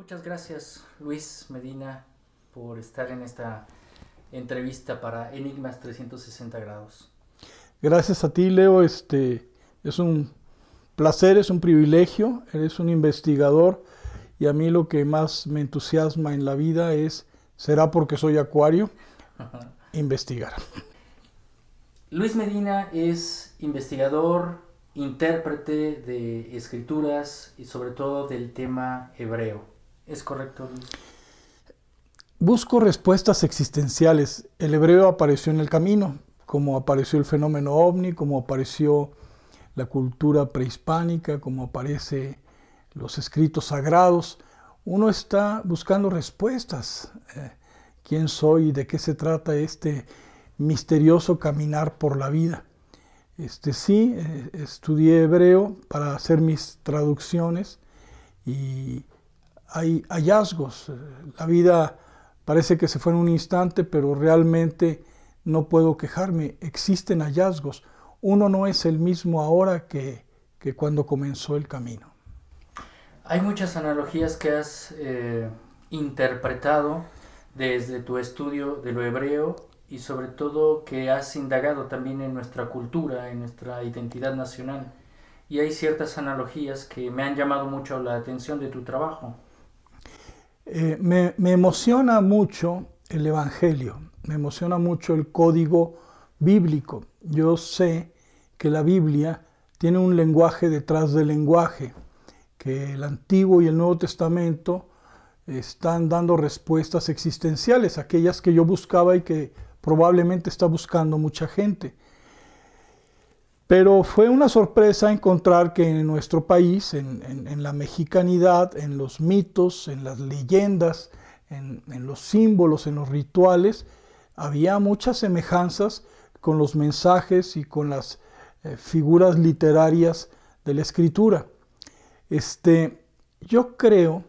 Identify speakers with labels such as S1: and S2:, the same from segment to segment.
S1: Muchas gracias, Luis Medina, por estar en esta entrevista para Enigmas 360 grados.
S2: Gracias a ti, Leo. Es un placer, es un privilegio. Eres un investigador y a mí lo que más me entusiasma en la vida será porque soy acuario, investigar.
S1: Luis Medina es investigador, intérprete de escrituras y sobre todo del tema hebreo. ¿Es correcto, Luis?
S2: Busco respuestas existenciales. El hebreo apareció en el camino, como apareció el fenómeno ovni, como apareció la cultura prehispánica, como aparece los escritos sagrados. Uno está buscando respuestas. ¿Quién soy y de qué se trata este misterioso caminar por la vida? Sí, estudié hebreo para hacer mis traducciones y hay hallazgos. La vida parece que se fue en un instante, pero realmente no puedo quejarme. Existen hallazgos. Uno no es el mismo ahora que cuando comenzó el camino.
S1: Hay muchas analogías que has interpretado desde tu estudio de lo hebreo y sobre todo que has indagado también en nuestra cultura, en nuestra identidad nacional. Y hay ciertas analogías que me han llamado mucho la atención de tu trabajo.
S2: Me emociona mucho el Evangelio, me emociona mucho el código bíblico. Yo sé que la Biblia tiene un lenguaje detrás del lenguaje, que el Antiguo y el Nuevo Testamento están dando respuestas existenciales, aquellas que yo buscaba y que probablemente está buscando mucha gente. Pero fue una sorpresa encontrar que en nuestro país, en la mexicanidad, en los mitos, en las leyendas, en los símbolos, en los rituales, había muchas semejanzas con los mensajes y con las figuras literarias de la Escritura. Yo creo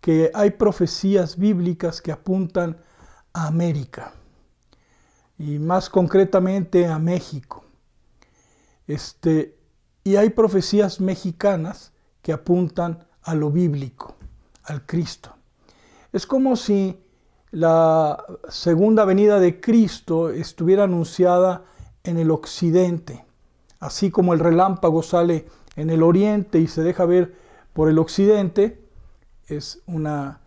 S2: que hay profecías bíblicas que apuntan a América y más concretamente a México. Y hay profecías mexicanas que apuntan a lo bíblico, al Cristo. Es como si la segunda venida de Cristo estuviera anunciada en el occidente, así como el relámpago sale en el oriente y se deja ver por el occidente. Es una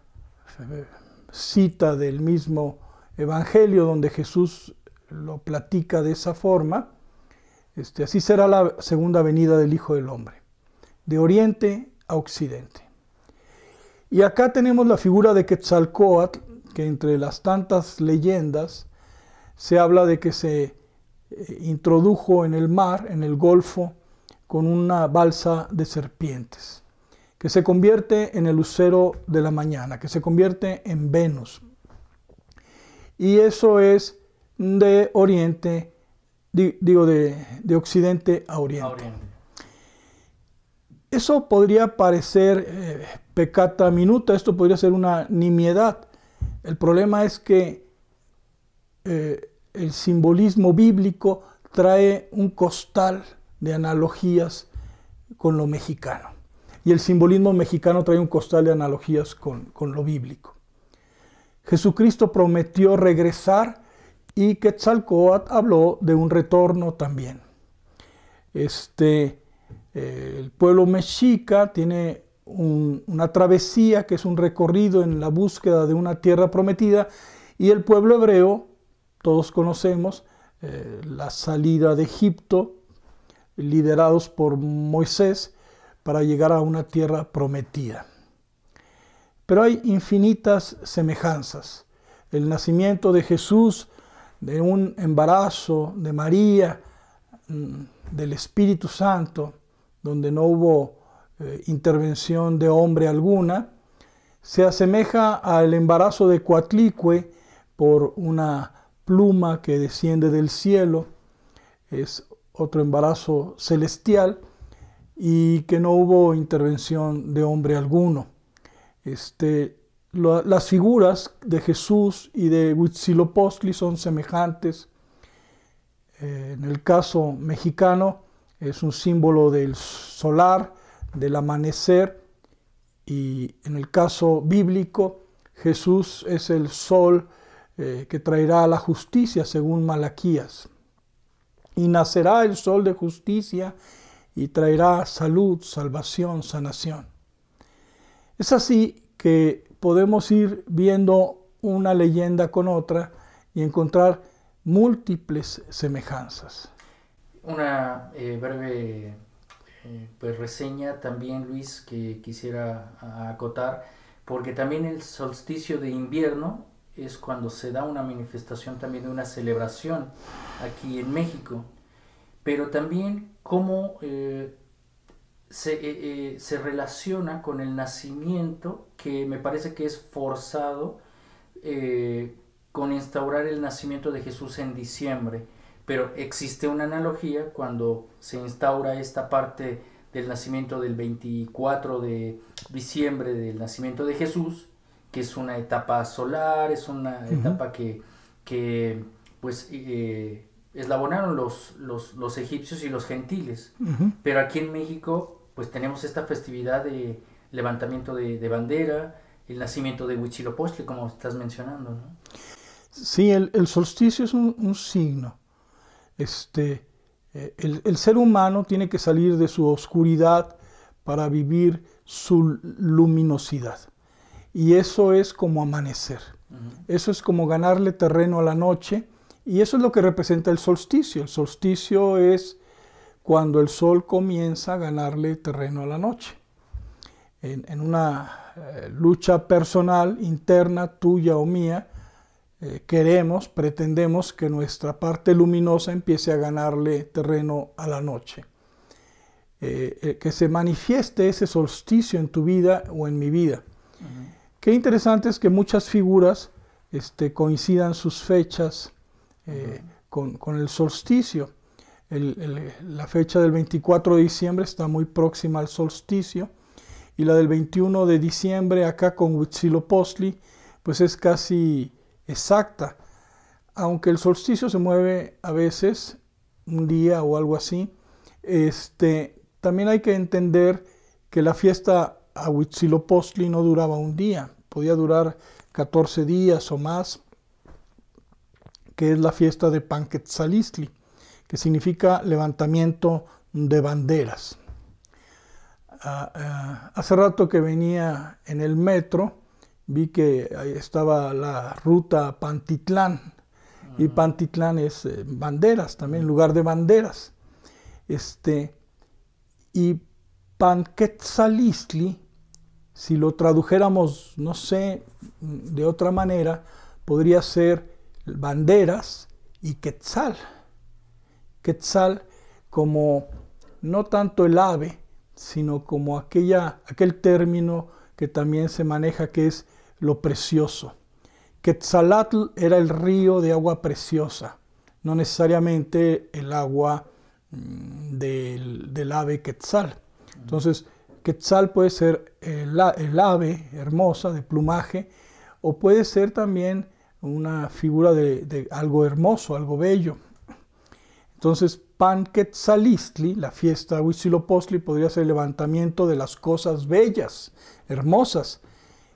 S2: cita del mismo Evangelio donde Jesús lo platica de esa forma. Así será la segunda venida del Hijo del Hombre, de oriente a occidente. Y acá tenemos la figura de Quetzalcóatl, que entre las tantas leyendas se habla de que se introdujo en el mar, en el Golfo, con una balsa de serpientes, que se convierte en el lucero de la mañana, que se convierte en Venus. Y eso es de oriente, de occidente a oriente. Eso podría parecer peccata minuta, esto podría ser una nimiedad. El problema es que el simbolismo bíblico trae un costal de analogías con lo mexicano. Y el simbolismo mexicano trae un costal de analogías con lo bíblico. Jesucristo prometió regresar y Quetzalcóatl habló de un retorno también. El pueblo mexica tiene una travesía que es un recorrido en la búsqueda de una tierra prometida, y el pueblo hebreo, todos conocemos la salida de Egipto, liderados por Moisés, para llegar a una tierra prometida. Pero hay infinitas semejanzas. El nacimiento de Jesús, de un embarazo de María, del Espíritu Santo, donde no hubo intervención de hombre alguna, se asemeja al embarazo de Coatlicue por una pluma que desciende del cielo. Es otro embarazo celestial y que no hubo intervención de hombre alguno. Las figuras de Jesús y de Huitzilopochtli son semejantes. En el caso mexicano es un símbolo del solar, del amanecer, Y en el caso bíblico, Jesús es el sol que traerá la justicia según Malaquías. Y nacerá el sol de justicia y traerá salud, salvación, sanación. Es así que podemos ir viendo una leyenda con otra y encontrar múltiples semejanzas.
S1: Una breve pues reseña también, Luis, que quisiera acotar, porque también el solsticio de invierno es cuando se da una manifestación también de una celebración aquí en México, pero también cómo se relaciona con el nacimiento, que me parece que es forzado con instaurar el nacimiento de Jesús en diciembre. Pero existe una analogía cuando se instaura esta parte del nacimiento del 24 de diciembre, del nacimiento de Jesús, que es una etapa solar, es una etapa que pues eslabonaron los egipcios y los gentiles. Pero aquí en México pues tenemos esta festividad de levantamiento de bandera, el nacimiento de Huitzilopochtli, como estás mencionando, ¿no?
S2: Sí, el solsticio es un signo. El ser humano tiene que salir de su oscuridad para vivir su luminosidad. Y eso es como amanecer. Eso es como ganarle terreno a la noche. Y eso es lo que representa el solsticio. El solsticio es cuando el sol comienza a ganarle terreno a la noche. En una lucha personal, interna, tuya o mía, pretendemos que nuestra parte luminosa empiece a ganarle terreno a la noche. Que se manifieste ese solsticio en tu vida o en mi vida. Qué interesante es que muchas figuras coincidan sus fechas con el solsticio. La fecha del 24 de diciembre está muy próxima al solsticio, y la del 21 de diciembre acá con Huitzilopochtli pues es casi exacta, aunque el solsticio se mueve a veces un día o algo así. También hay que entender que la fiesta a Huitzilopochtli no duraba un día, podía durar 14 días o más, que es la fiesta de Panquetzalistli, que significa levantamiento de banderas. Hace rato que venía en el metro, vi que ahí estaba la ruta Pantitlán, y Pantitlán es banderas, también lugar de banderas. Y Panquetzalistli, si lo tradujéramos, no sé, de otra manera, podría ser banderas y quetzal. Quetzal como no tanto el ave, sino como aquel término que también se maneja, que es lo precioso. Quetzalatl era el río de agua preciosa, no necesariamente el agua del ave quetzal. Entonces, quetzal puede ser el ave hermosa de plumaje, o puede ser también una figura de algo hermoso, algo bello. Entonces, Panquetzalistli, la fiesta de Huitzilopochtli, podría ser el levantamiento de las cosas bellas, hermosas,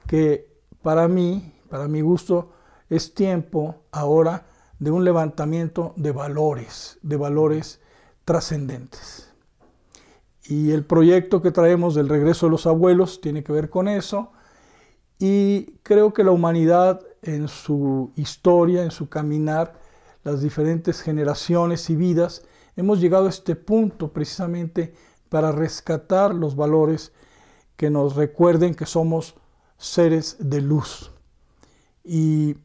S2: que para mi gusto, es tiempo ahora de un levantamiento de valores trascendentes. Y el proyecto que traemos del regreso de los abuelos tiene que ver con eso, y creo que la humanidad en su historia, en su caminar, las diferentes generaciones y vidas, hemos llegado a este punto precisamente para rescatar los valores que nos recuerden que somos seres de luz. Y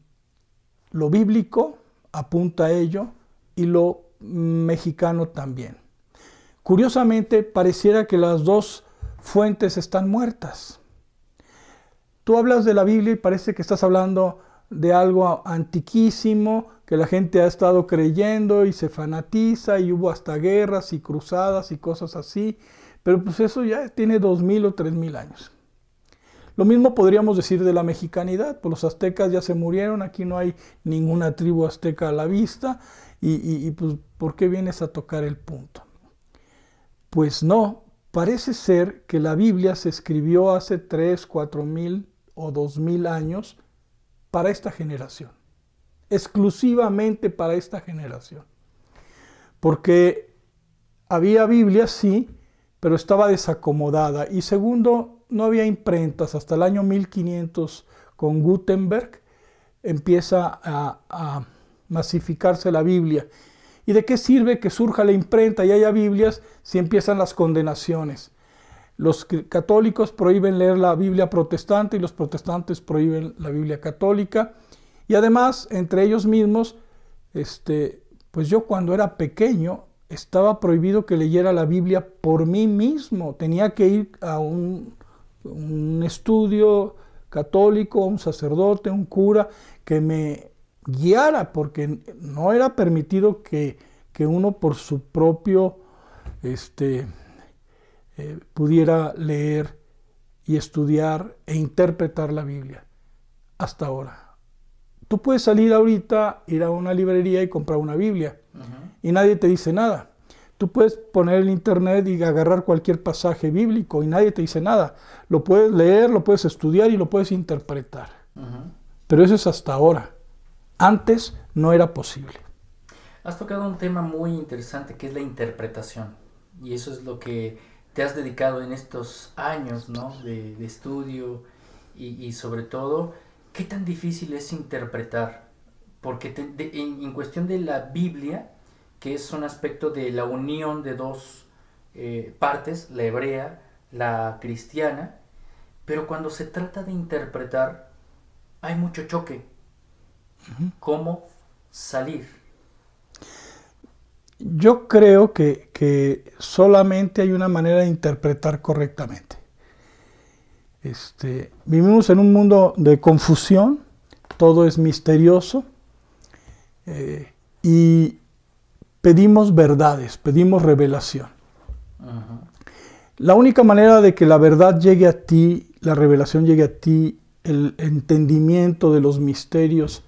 S2: lo bíblico apunta a ello, y lo mexicano también. Curiosamente, pareciera que las dos fuentes están muertas. Tú hablas de la Biblia y parece que estás hablando de algo antiquísimo, que la gente ha estado creyendo y se fanatiza, y hubo hasta guerras y cruzadas y cosas así, pero pues eso ya tiene 2000 o 3000 años. Lo mismo podríamos decir de la mexicanidad, pues los aztecas ya se murieron, aquí no hay ninguna tribu azteca a la vista, y pues ¿por qué vienes a tocar el punto? Pues no, parece ser que la Biblia se escribió hace 3, 4,000 o 2,000 años para esta generación, exclusivamente para esta generación. Porque había Biblia, sí, pero estaba desacomodada. Y segundo, no había imprentas. Hasta el año 1500 con Gutenberg empieza a masificarse la Biblia. ¿Y de qué sirve que surja la imprenta y haya Biblias si empiezan las condenaciones? Los católicos prohíben leer la Biblia protestante y los protestantes prohíben la Biblia católica. Y además, entre ellos mismos, pues yo cuando era pequeño estaba prohibido que leyera la Biblia por mí mismo. Tenía que ir a un estudio católico, un sacerdote, un cura, que me guiara, porque no era permitido que uno por su propio pudiera leer y estudiar e interpretar la Biblia. Hasta ahora. Tú puedes salir ahorita, ir a una librería y comprar una Biblia. Y nadie te dice nada. Tú puedes poner el internet y agarrar cualquier pasaje bíblico y nadie te dice nada. Lo puedes leer, lo puedes estudiar y lo puedes interpretar. Pero eso es hasta ahora. Antes no era posible.
S1: Has tocado un tema muy interesante que es la interpretación. Y eso es lo que te has dedicado en estos años, ¿no? de estudio y sobre todo, ¿qué tan difícil es interpretar? Porque en cuestión de la Biblia, que es un aspecto de la unión de dos partes, la hebrea, la cristiana, pero cuando se trata de interpretar, hay mucho choque. ¿Cómo salir?
S2: Yo creo que solamente hay una manera de interpretar correctamente. Vivimos en un mundo de confusión, todo es misterioso, y pedimos verdades, pedimos revelación. La única manera de que la verdad llegue a ti, la revelación llegue a ti, el entendimiento de los misterios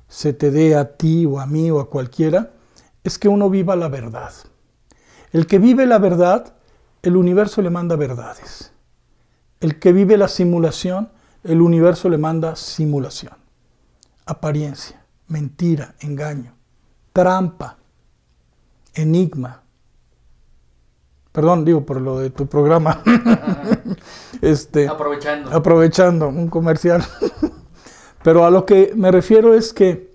S2: se te dé a ti o a mí o a cualquiera, es que uno viva la verdad. El que vive la verdad, el universo le manda verdades. El que vive la simulación, el universo le manda simulación. Apariencia, mentira, engaño, trampa, enigma. Perdón, digo por lo de tu programa. Aprovechando un comercial. Pero a lo que me refiero es que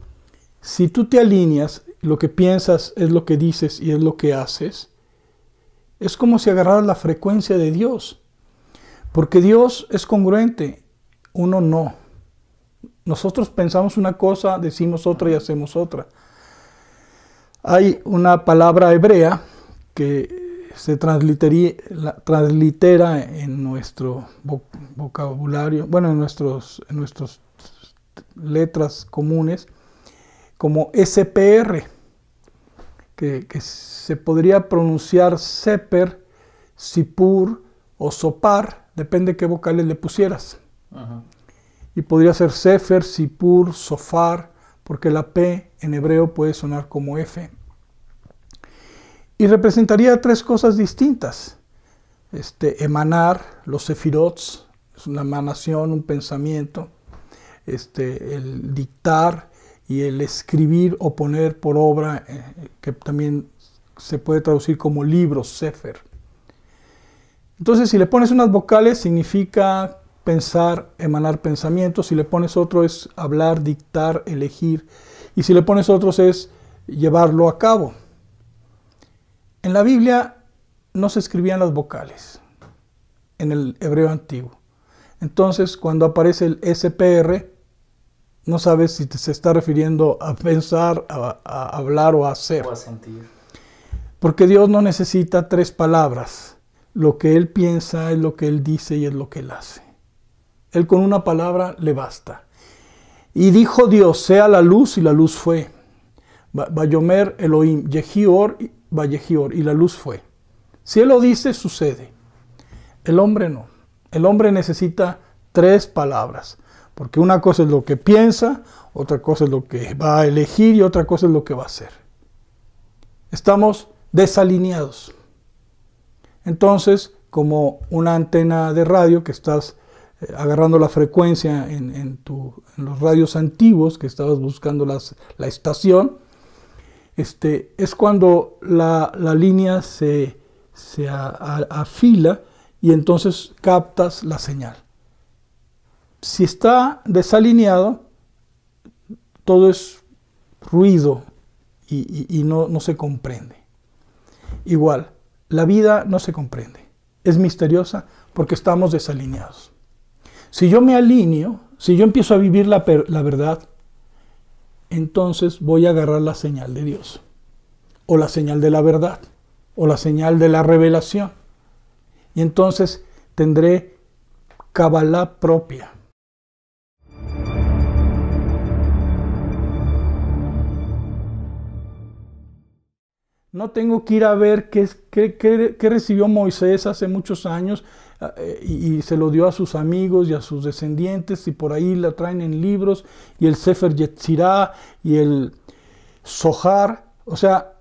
S2: si tú te alineas, lo que piensas es lo que dices y es lo que haces, es como si agarraras la frecuencia de Dios. Porque Dios es congruente, uno no. Nosotros pensamos una cosa, decimos otra y hacemos otra. Hay una palabra hebrea que se translitera en nuestro vocabulario, bueno, en nuestras letras comunes, como SPR, que se podría pronunciar Seper, Sipur o Sopar, depende qué vocales le pusieras. Y podría ser Sefer, Sipur, Sofar, porque la P en hebreo puede sonar como F. Y representaría tres cosas distintas. Emanar, los sefirots, es una emanación, un pensamiento. El dictar y el escribir o poner por obra, que también se puede traducir como libro, sefer. Entonces, si le pones unas vocales, significa pensar, emanar pensamientos. Si le pones otro, es hablar, dictar, elegir. Y si le pones otros, es llevarlo a cabo. En la Biblia no se escribían las vocales, en el hebreo antiguo. Entonces, cuando aparece el SPR, no sabes si se está refiriendo a pensar, a hablar o a hacer.
S1: O a sentir.
S2: Porque Dios no necesita tres palabras. Lo que Él piensa es lo que Él dice y es lo que Él hace. Él con una palabra le basta. Y dijo Dios, sea la luz, y la luz fue. Vayomer Elohim, Yehior, Vayehior, y la luz fue. Si Él lo dice, sucede. El hombre no. El hombre necesita tres palabras. Porque una cosa es lo que piensa, otra cosa es lo que va a elegir y otra cosa es lo que va a hacer. Estamos desalineados. Entonces, como una antena de radio que estás agarrando la frecuencia en los radios antiguos, que estabas buscando la estación. Es cuando la línea se afila y entonces captas la señal. Si está desalineado, todo es ruido y no se comprende. Igual, la vida no se comprende. Es misteriosa porque estamos desalineados. Si yo me alineo, si yo empiezo a vivir la verdad, entonces voy a agarrar la señal de Dios, o la señal de la verdad, o la señal de la revelación. Y entonces tendré Kabbalah propia. No tengo que ir a ver qué recibió Moisés hace muchos años y se lo dio a sus amigos y a sus descendientes, y por ahí la traen en libros, y el Sefer Yetzirah y el Zohar. O sea,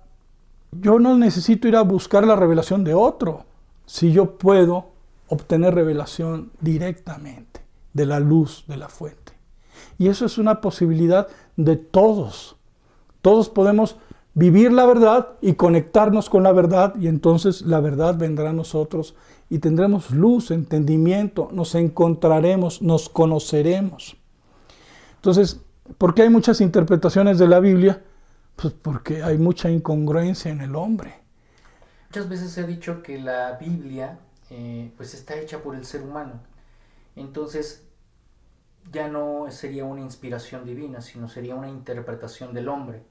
S2: yo no necesito ir a buscar la revelación de otro, si yo puedo obtener revelación directamente de la luz de la fuente. Y eso es una posibilidad de todos. Todos podemos vivir la verdad y conectarnos con la verdad, y entonces la verdad vendrá a nosotros y tendremos luz, entendimiento, nos encontraremos, nos conoceremos. Entonces, ¿por qué hay muchas interpretaciones de la Biblia? Pues porque hay mucha incongruencia en el hombre.
S1: Muchas veces se ha dicho que la Biblia pues está hecha por el ser humano. Entonces ya no sería una inspiración divina, sino sería una interpretación del hombre.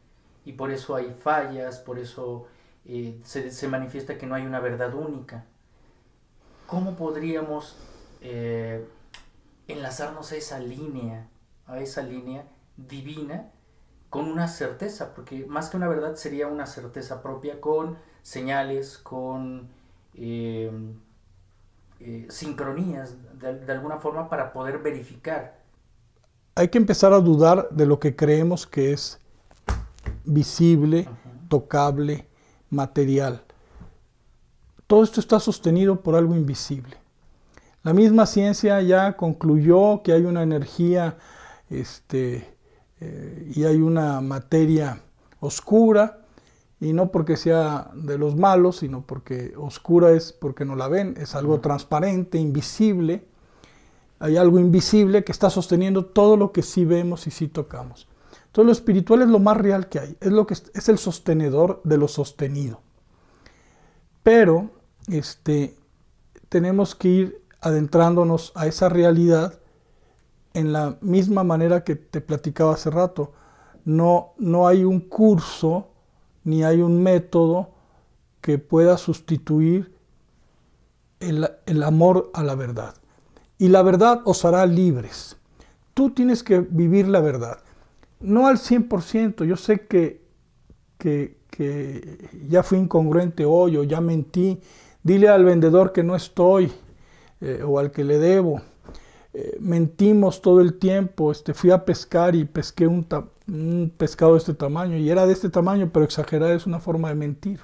S1: Y por eso hay fallas, por eso se manifiesta que no hay una verdad única. ¿Cómo podríamos enlazarnos a esa línea divina con una certeza? Porque más que una verdad sería una certeza propia, con señales, con sincronías de alguna forma, para poder verificar.
S2: Hay que empezar a dudar de lo que creemos que es visible, tocable, material. Todo esto está sostenido por algo invisible. La misma ciencia ya concluyó que hay una energía y hay una materia oscura, y no porque sea de los malos, sino porque oscura es porque no la ven, es algo transparente, invisible. Hay algo invisible que está sosteniendo todo lo que sí vemos y sí tocamos. Entonces lo espiritual es lo más real que hay, es el sostenedor de lo sostenido. Pero tenemos que ir adentrándonos a esa realidad en la misma manera que te platicaba hace rato. No hay un curso ni hay un método que pueda sustituir el amor a la verdad. Y la verdad os hará libres. Tú tienes que vivir la verdad. No al 100%, yo sé que ya fui incongruente hoy, o ya mentí. Dile al vendedor que no estoy, o al que le debo. Mentimos todo el tiempo. Fui a pescar y pesqué un pescado de este tamaño, y era de este tamaño, pero exagerar es una forma de mentir.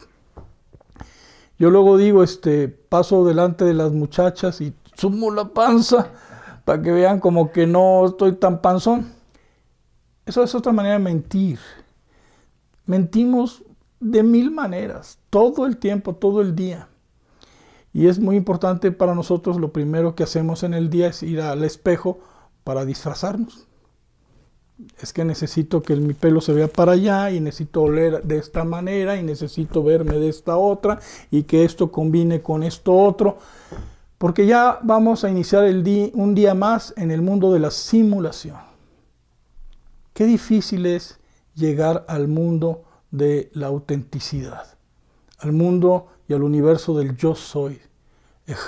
S2: Yo luego digo, paso delante de las muchachas y sumo la panza para que vean como que no estoy tan panzón. Eso es otra manera de mentir. Mentimos de 1000 maneras, todo el tiempo, todo el día. Y es muy importante para nosotros, lo primero que hacemos en el día es ir al espejo para disfrazarnos. Es que necesito que mi pelo se vea para allá, y necesito oler de esta manera, y necesito verme de esta otra, y que esto combine con esto otro. Porque ya vamos a iniciar un día más en el mundo de la simulación. Qué difícil es llegar al mundo de la autenticidad, al mundo y al universo del yo soy.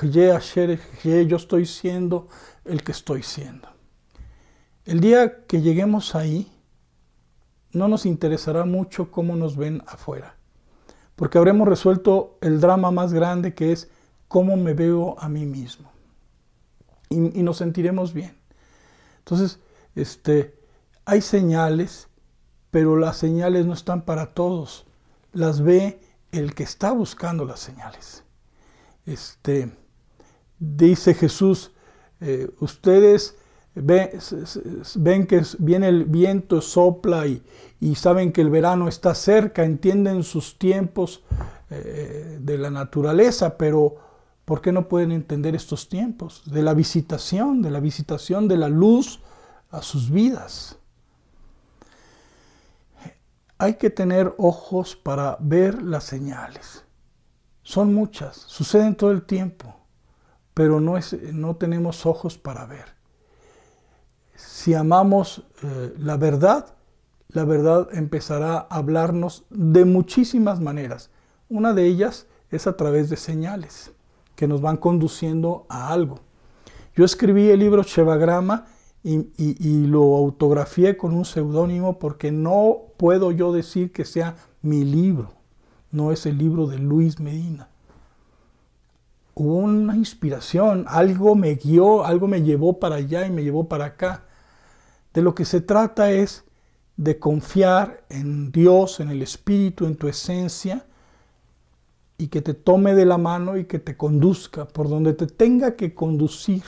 S2: Yo estoy siendo el que estoy siendo. El día que lleguemos ahí, no nos interesará mucho cómo nos ven afuera, porque habremos resuelto el drama más grande, que es cómo me veo a mí mismo. Y nos sentiremos bien. Entonces, hay señales, pero las señales no están para todos. Las ve el que está buscando las señales. dice Jesús, ustedes ven que viene el viento, sopla y saben que el verano está cerca, entienden sus tiempos de la naturaleza, pero ¿por qué no pueden entender estos tiempos? De la visitación de la luz a sus vidas. Hay que tener ojos para ver las señales. Son muchas, suceden todo el tiempo, pero no tenemos ojos para ver. Si amamos la verdad empezará a hablarnos de muchísimas maneras. Una de ellas es a través de señales que nos van conduciendo a algo. Yo escribí el libro Shevagrama y lo autografié con un seudónimo porque no puedo yo decir que sea mi libro. No es el libro de Luis Medina. Hubo una inspiración, algo me guió, algo me llevó para allá y me llevó para acá. De lo que se trata es de confiar en Dios, en el Espíritu, en tu esencia, y que te tome de la mano y que te conduzca por donde te tenga que conducir,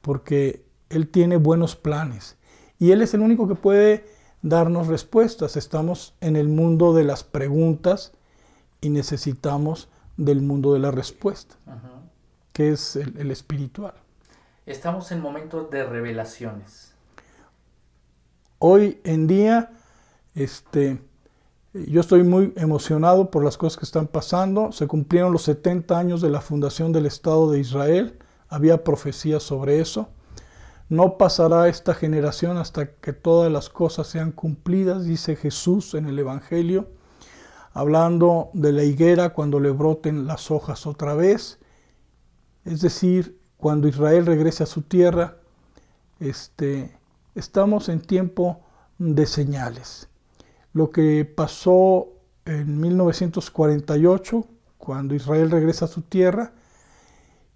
S2: porque Él tiene buenos planes y Él es el único que puede darnos respuestas. Estamos en el mundo de las preguntas y necesitamos del mundo de las respuestas, que es el espiritual.
S1: Estamos en momentos de revelaciones.
S2: Hoy en día, yo estoy muy emocionado por las cosas que están pasando. Se cumplieron los 70 años de la fundación del Estado de Israel. Había profecías sobre eso. No pasará esta generación hasta que todas las cosas sean cumplidas, dice Jesús en el Evangelio, hablando de la higuera cuando le broten las hojas otra vez. Es decir, cuando Israel regrese a su tierra, estamos en tiempo de señales. Lo que pasó en 1948, cuando Israel regresa a su tierra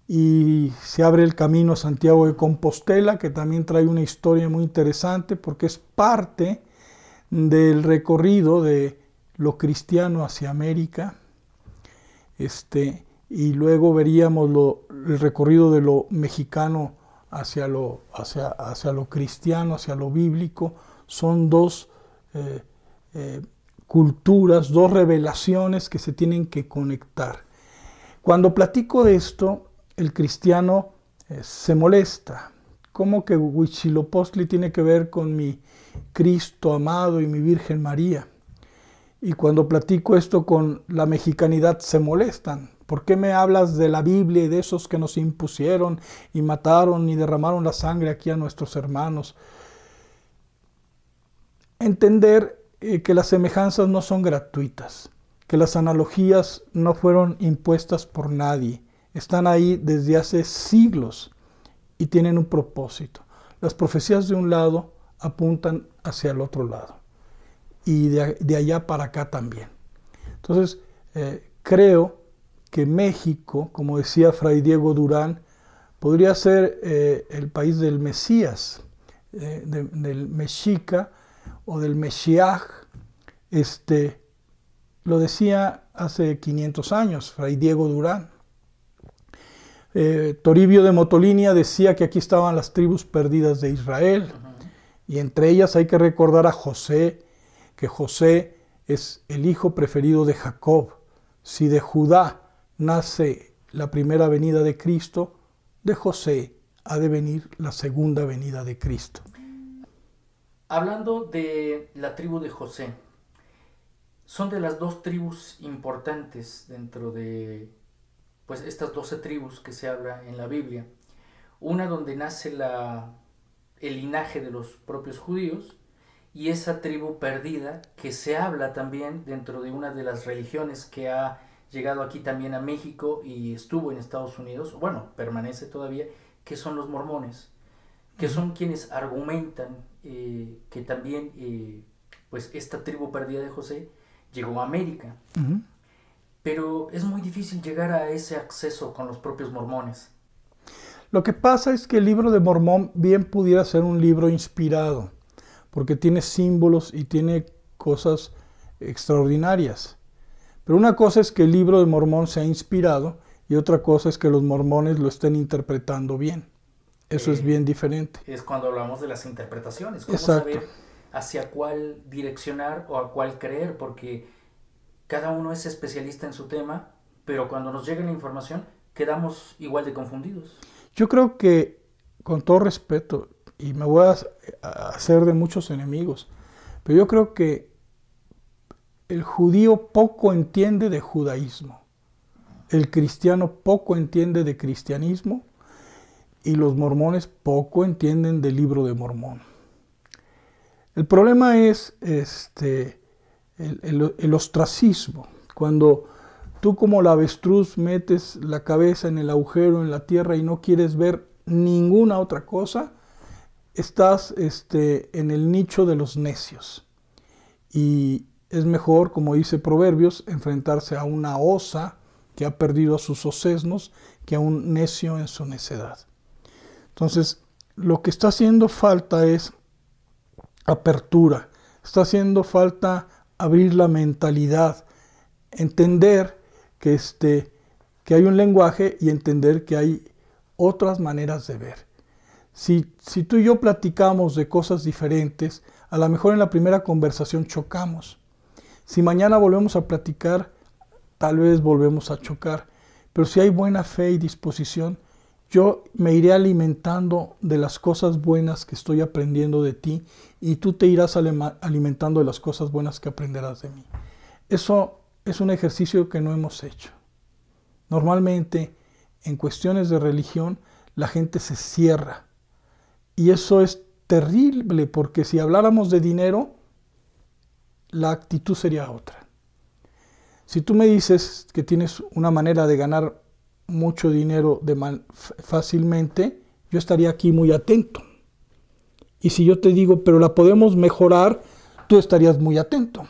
S2: y se abre el camino a Santiago de Compostela, que también trae una historia muy interesante porque es parte del recorrido de lo cristiano hacia América. Y luego veríamos el recorrido de lo mexicano hacia lo cristiano, hacia lo bíblico. Son dos culturas, dos revelaciones que se tienen que conectar. Cuando platico de esto, el cristiano se molesta. ¿Cómo que Huitzilopochtli tiene que ver con mi Cristo amado y mi Virgen María? Y cuando platico esto con la mexicanidad se molestan. ¿Por qué me hablas de la Biblia y de esos que nos impusieron y mataron y derramaron la sangre aquí a nuestros hermanos? Entender que las semejanzas no son gratuitas, que las analogías no fueron impuestas por nadie. Están ahí desde hace siglos y tienen un propósito. Las profecías de un lado apuntan hacia el otro lado y de allá para acá también. Entonces, creo que México, como decía Fray Diego Durán, podría ser el país del Mesías, del Mexica o del Mesías. Lo decía hace 500 años Fray Diego Durán. Toribio de Motolinia decía que aquí estaban las tribus perdidas de Israel, y entre ellas hay que recordar a José, que José es el hijo preferido de Jacob. Si de Judá nace la primera venida de Cristo, de José ha de venir la segunda venida de Cristo.
S1: Hablando de la tribu de José, son de las dos tribus importantes dentro de estas 12 tribus que se habla en la Biblia. Una donde nace el linaje de los propios judíos, y esa tribu perdida que se habla también dentro de una de las religiones que ha llegado aquí también a México y estuvo en Estados Unidos, permanece todavía, que son los mormones, que son quienes argumentan que también esta tribu perdida de José llegó a América. Pero es muy difícil llegar a ese acceso con los propios mormones.
S2: Lo que pasa es que el libro de Mormón bien pudiera ser un libro inspirado, porque tiene símbolos y tiene cosas extraordinarias. Pero una cosa es que el libro de Mormón sea inspirado y otra cosa es que los mormones lo estén interpretando bien. Eso es bien diferente.
S1: Es cuando hablamos de las interpretaciones, cómo
S2: Exacto.
S1: saber hacia cuál direccionar o a cuál creer, porque cada uno es especialista en su tema, pero cuando nos llega la información quedamos igual de confundidos.
S2: Yo creo que, con todo respeto, y me voy a hacer de muchos enemigos, pero yo creo que el judío poco entiende de judaísmo, el cristiano poco entiende de cristianismo y los mormones poco entienden del Libro de Mormón. El problema es el ostracismo. Cuando tú, como la avestruz, metes la cabeza en el agujero en la tierra y no quieres ver ninguna otra cosa, estás en el nicho de los necios. Y es mejor, como dice Proverbios, enfrentarse a una osa que ha perdido a sus osesnos que a un necio en su necedad. Entonces, lo que está haciendo falta es apertura, está haciendo falta abrir la mentalidad, entender que hay un lenguaje y entender que hay otras maneras de ver. Si tú y yo platicamos de cosas diferentes, a lo mejor en la primera conversación chocamos. Si mañana volvemos a platicar, tal vez volvemos a chocar. Pero si hay buena fe y disposición, yo me iré alimentando de las cosas buenas que estoy aprendiendo de ti y tú te irás alimentando de las cosas buenas que aprenderás de mí. Eso es un ejercicio que no hemos hecho. Normalmente, en cuestiones de religión, la gente se cierra. Y eso es terrible, porque si habláramos de dinero, la actitud sería otra. Si tú me dices que tienes una manera de ganar mucho dinero fácilmente, yo estaría aquí muy atento. Y si yo te digo, pero la podemos mejorar, tú estarías muy atento.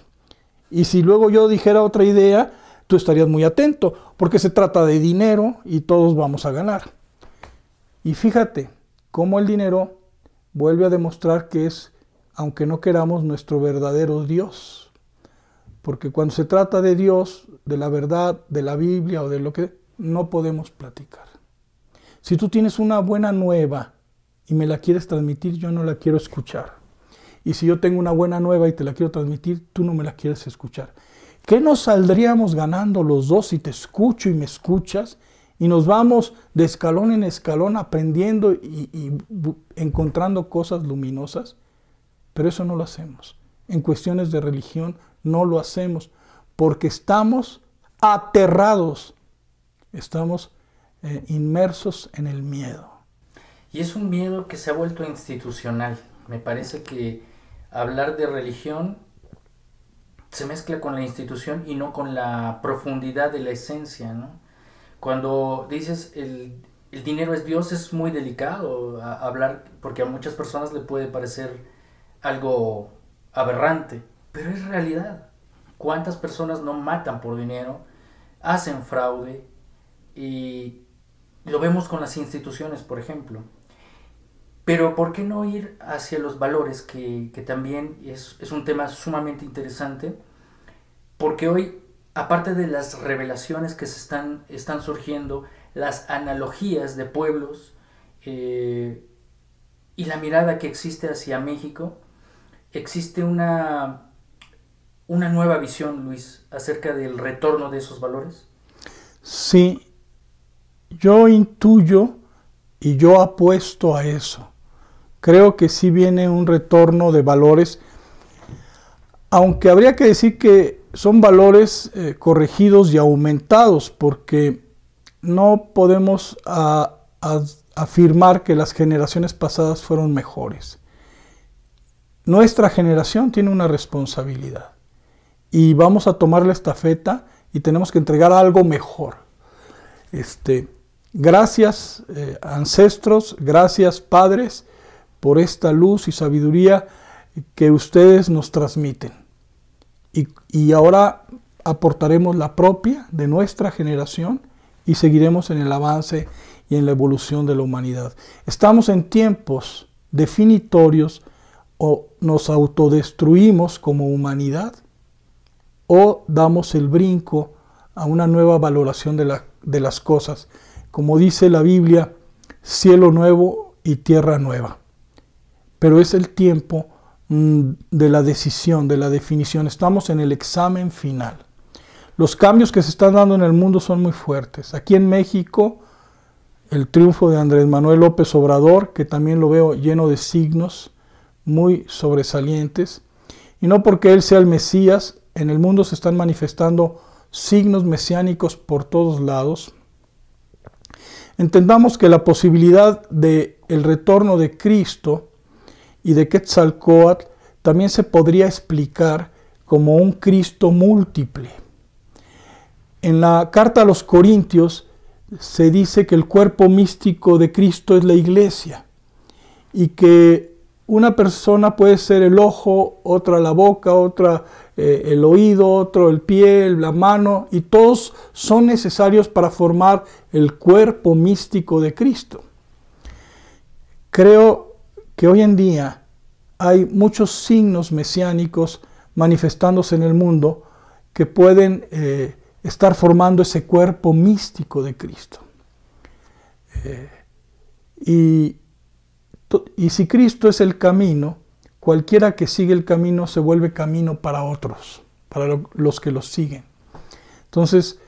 S2: Y si luego yo dijera otra idea, tú estarías muy atento, porque se trata de dinero y todos vamos a ganar. Y fíjate cómo el dinero vuelve a demostrar que es, aunque no queramos, nuestro verdadero Dios. Porque cuando se trata de Dios, de la verdad, de la Biblia o de lo que, no podemos platicar. Si tú tienes una buena nueva y me la quieres transmitir, yo no la quiero escuchar. Y si yo tengo una buena nueva y te la quiero transmitir, tú no me la quieres escuchar. ¿Qué nos saldríamos ganando los dos si te escucho y me escuchas? Y nos vamos de escalón en escalón aprendiendo y encontrando cosas luminosas. Pero eso no lo hacemos. En cuestiones de religión no lo hacemos porque estamos aterrados. Estamos inmersos en el miedo.
S1: Y es un miedo que se ha vuelto institucional. Me parece que hablar de religión se mezcla con la institución y no con la profundidad de la esencia, ¿no? Cuando dices el dinero es Dios, es muy delicado hablar, porque a muchas personas le puede parecer algo aberrante, pero es realidad. ¿Cuántas personas no matan por dinero, hacen fraude? Y lo vemos con las instituciones, por ejemplo. Pero ¿por qué no ir hacia los valores, que también es un tema sumamente interesante? Porque hoy, aparte de las revelaciones que están surgiendo, las analogías de pueblos y la mirada que existe hacia México, existe una nueva visión, Luis, acerca del retorno de esos valores.
S2: Sí, yo intuyo y yo apuesto a eso. Creo que sí viene un retorno de valores, aunque habría que decir que son valores corregidos y aumentados, porque no podemos afirmar que las generaciones pasadas fueron mejores. Nuestra generación tiene una responsabilidad y vamos a tomar la estafeta y tenemos que entregar algo mejor. Gracias ancestros, gracias padres por esta luz y sabiduría que ustedes nos transmiten. Y ahora aportaremos la propia de nuestra generación y seguiremos en el avance y en la evolución de la humanidad. Estamos en tiempos definitorios: o nos autodestruimos como humanidad o damos el brinco a una nueva valoración de de las cosas. Como dice la Biblia, cielo nuevo y tierra nueva. Pero es el tiempo de la decisión, de la definición. Estamos en el examen final. Los cambios que se están dando en el mundo son muy fuertes. Aquí en México, el triunfo de Andrés Manuel López Obrador, que también lo veo lleno de signos muy sobresalientes. Y no porque él sea el Mesías, en el mundo se están manifestando signos mesiánicos por todos lados. Entendamos que la posibilidad del retorno de Cristo y de Quetzalcóatl también se podría explicar como un Cristo múltiple. En la carta a los Corintios se dice que el cuerpo místico de Cristo es la iglesia y que una persona puede ser el ojo, otra la boca, otra el oído, otro el pie, la mano, y todos son necesarios para formar el cuerpo místico de Cristo. Creo que hoy en día hay muchos signos mesiánicos manifestándose en el mundo que pueden estar formando ese cuerpo místico de Cristo. Y si Cristo es el camino, cualquiera que sigue el camino se vuelve camino para otros, para los que los siguen. Entonces,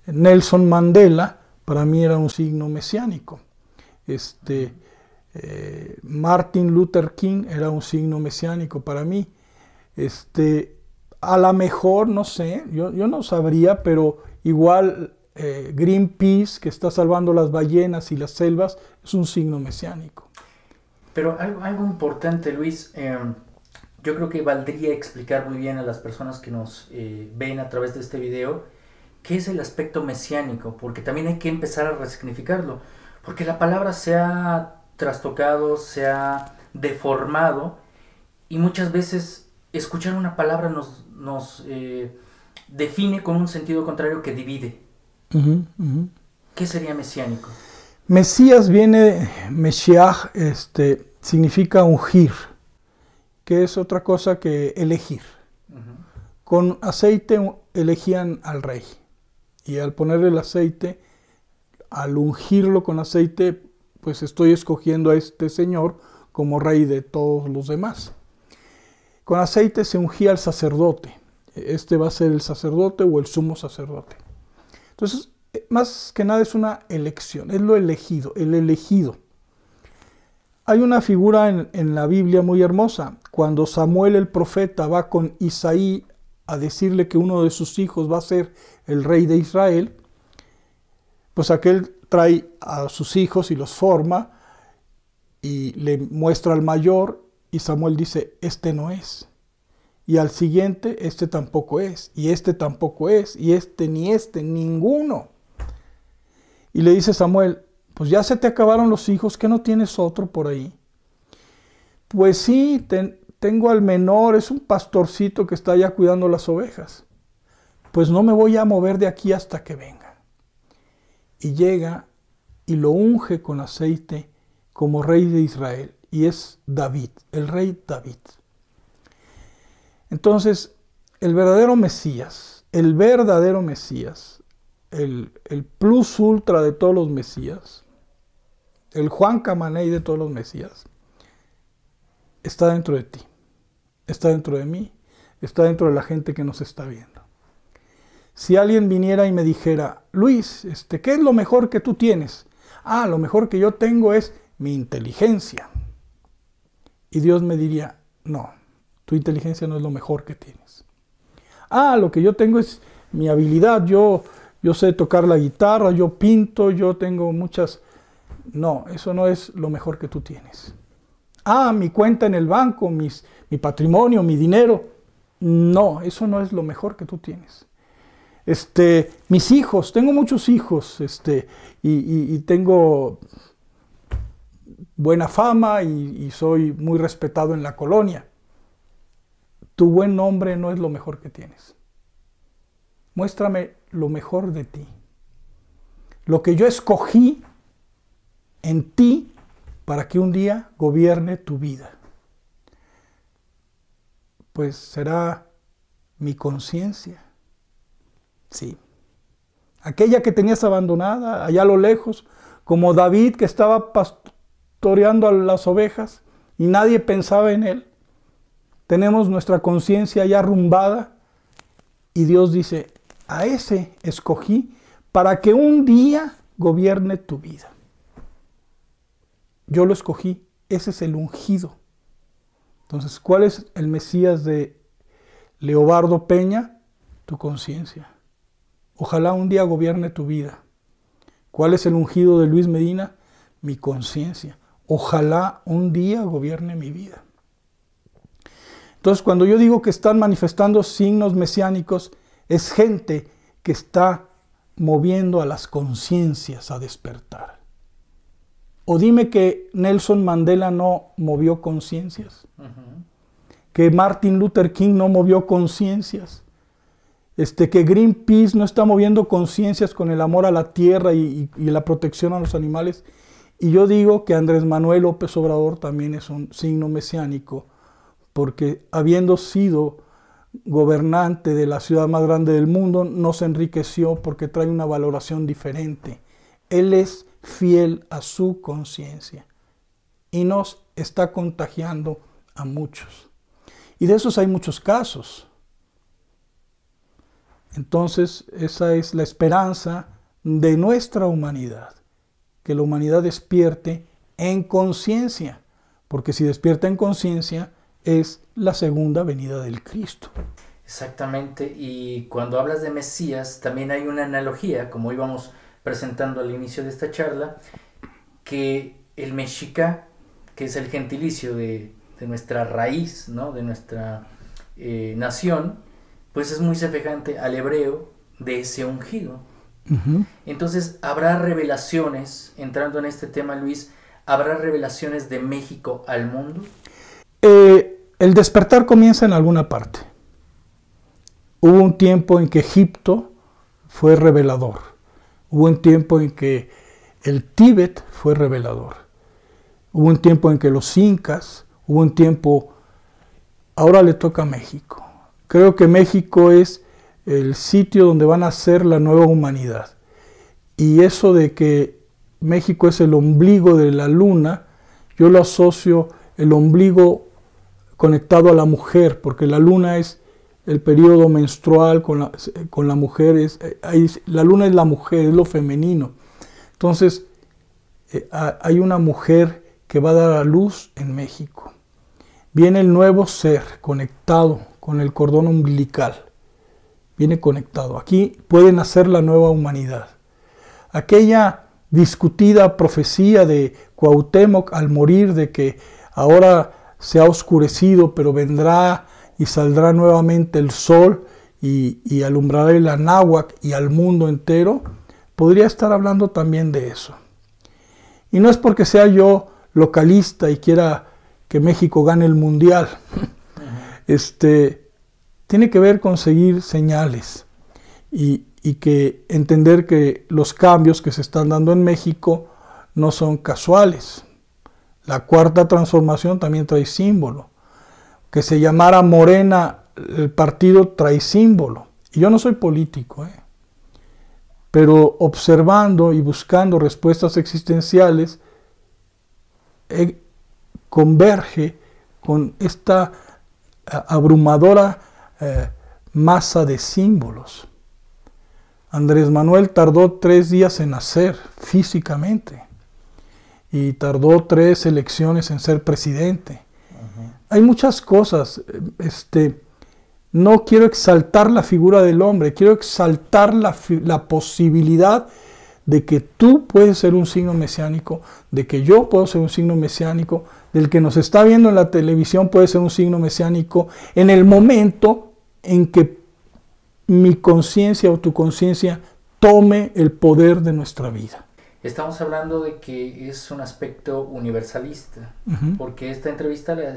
S2: Nelson Mandela para mí era un signo mesiánico. Martin Luther King era un signo mesiánico para mí. A lo mejor, no sé, yo no sabría, pero igual Greenpeace, que está salvando las ballenas y las selvas, es un signo mesiánico.
S1: Pero algo importante, Luis, yo creo que valdría explicar muy bien a las personas que nos ven a través de este video qué es el aspecto mesiánico, porque también hay que empezar a resignificarlo, porque la palabra se ha trastocado, se ha deformado, y muchas veces escuchar una palabra nos define con un sentido contrario que divide. ¿Qué sería mesiánico?
S2: Mesías viene, Meshiach, significa ungir, que es otra cosa que elegir. Con aceite elegían al rey, y al ponerle el aceite, al ungirlo con aceite, pues estoy escogiendo a este señor como rey de todos los demás. Con aceite se ungía al sacerdote. Este va a ser el sacerdote o el sumo sacerdote. Entonces, más que nada es una elección, es lo elegido, el elegido. Hay una figura en la Biblia muy hermosa. Cuando Samuel el profeta va con Isaí a decirle que uno de sus hijos va a ser el rey de Israel, pues aquel trae a sus hijos y los forma y le muestra al mayor, y Samuel dice, este no es. Y al siguiente, este tampoco es, y este tampoco es, y ni este, ninguno. Y le dice Samuel, pues ya se te acabaron los hijos, ¿qué no tienes otro por ahí? Pues sí, tengo al menor, es un pastorcito que está allá cuidando las ovejas. Pues no me voy a mover de aquí hasta que venga. Y llega y lo unge con aceite como rey de Israel, y es David, el rey David. Entonces, el verdadero Mesías, el plus ultra de todos los Mesías, el Juan Camaney de todos los Mesías, está dentro de ti, está dentro de mí, está dentro de la gente que nos está viendo. Si alguien viniera y me dijera, Luis, ¿qué es lo mejor que tú tienes? Ah, lo mejor que yo tengo es mi inteligencia. Y Dios me diría, no, tu inteligencia no es lo mejor que tienes. Ah, lo que yo tengo es mi habilidad, yo sé tocar la guitarra, yo pinto, yo tengo muchas... No, eso no es lo mejor que tú tienes. Ah, mi cuenta en el banco, mi patrimonio, mi dinero. No, eso no es lo mejor que tú tienes. Mis hijos, tengo muchos hijos, y tengo buena fama y soy muy respetado en la colonia. Tu buen nombre no es lo mejor que tienes. Muéstrame lo mejor de ti. Lo que yo escogí en ti para que un día gobierne tu vida. Pues será mi conciencia. Sí. aquella que tenías abandonada allá a lo lejos, como David que estaba pastoreando a las ovejas y nadie pensaba en él. Tenemos nuestra conciencia ya arrumbada y Dios dice, a ese escogí para que un día gobierne tu vida. Yo lo escogí, ese es el ungido. Entonces, ¿cuál es el Mesías de Leobardo Peña? Tu conciencia. Ojalá un día gobierne tu vida. ¿Cuál es el ungido de Luis Medina? Mi conciencia. Ojalá un día gobierne mi vida. Entonces, cuando yo digo que están manifestando signos mesiánicos, es gente que está moviendo a las conciencias a despertar. O dime que Nelson Mandela no movió conciencias. Que Martin Luther King no movió conciencias. Que Greenpeace no está moviendo conciencias con el amor a la tierra y la protección a los animales. Y yo digo que Andrés Manuel López Obrador también es un signo mesiánico, porque habiendo sido gobernante de la ciudad más grande del mundo, no se enriqueció porque trae una valoración diferente. Él es fiel a su conciencia y nos está contagiando a muchos. Y de esos hay muchos casos. Entonces, esa es la esperanza de nuestra humanidad, que la humanidad despierte en conciencia, porque si despierta en conciencia es la segunda venida del Cristo.
S1: Exactamente, y cuando hablas de Mesías también hay una analogía, como íbamos presentando al inicio de esta charla, que el mexica, que es el gentilicio de nuestra raíz, ¿no? De nuestra nación, pues es muy semejante al hebreo de ese ungido. Entonces, ¿habrá revelaciones, entrando en este tema, Luis, habrá revelaciones de México al mundo?
S2: El despertar comienza en alguna parte. Hubo un tiempo en que Egipto fue revelador. Hubo un tiempo en que el Tíbet fue revelador. Hubo un tiempo en que los incas, hubo un tiempo... Ahora le toca a México. Creo que México es el sitio donde va a nacer la nueva humanidad. Y eso de que México es el ombligo de la luna, yo lo asocio el ombligo conectado a la mujer, porque la luna es el periodo menstrual con la mujer, la luna es la mujer, es lo femenino. Entonces, hay una mujer que va a dar a luz en México. Viene el nuevo ser conectado con el cordón umbilical. Viene conectado. Aquí puede nacer la nueva humanidad. Aquella discutida profecía de Cuauhtémoc al morir de que ahora se ha oscurecido, pero vendrá y saldrá nuevamente el sol y alumbrará el Anáhuac y al mundo entero, podría estar hablando también de eso. Y no es porque sea yo localista y quiera que México gane el mundial. Tiene que ver con seguir señales y que entender que los cambios que se están dando en México no son casuales. La cuarta transformación también trae símbolo. Que se llamara Morena el partido trae símbolo. Y yo no soy político, pero observando y buscando respuestas existenciales, converge con esta abrumadora masa de símbolos. Andrés Manuel tardó 3 días en nacer físicamente y tardó 3 elecciones en ser presidente. Hay muchas cosas. No quiero exaltar la figura del hombre, quiero exaltar la posibilidad de que tú puedes ser un signo mesiánico, de que yo puedo ser un signo mesiánico, del que nos está viendo en la televisión puede ser un signo mesiánico, en el momento en que mi conciencia o tu conciencia tome el poder de nuestra vida.
S1: Estamos hablando de que es un aspecto universalista, porque esta entrevista la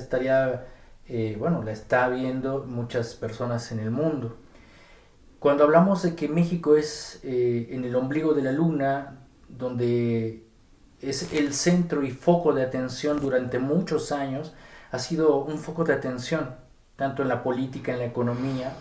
S1: está viendo muchas personas en el mundo. Cuando hablamos de que México es en el ombligo de la luna, donde es el centro y foco de atención durante muchos años, ha sido un foco de atención, tanto en la política, en la economía,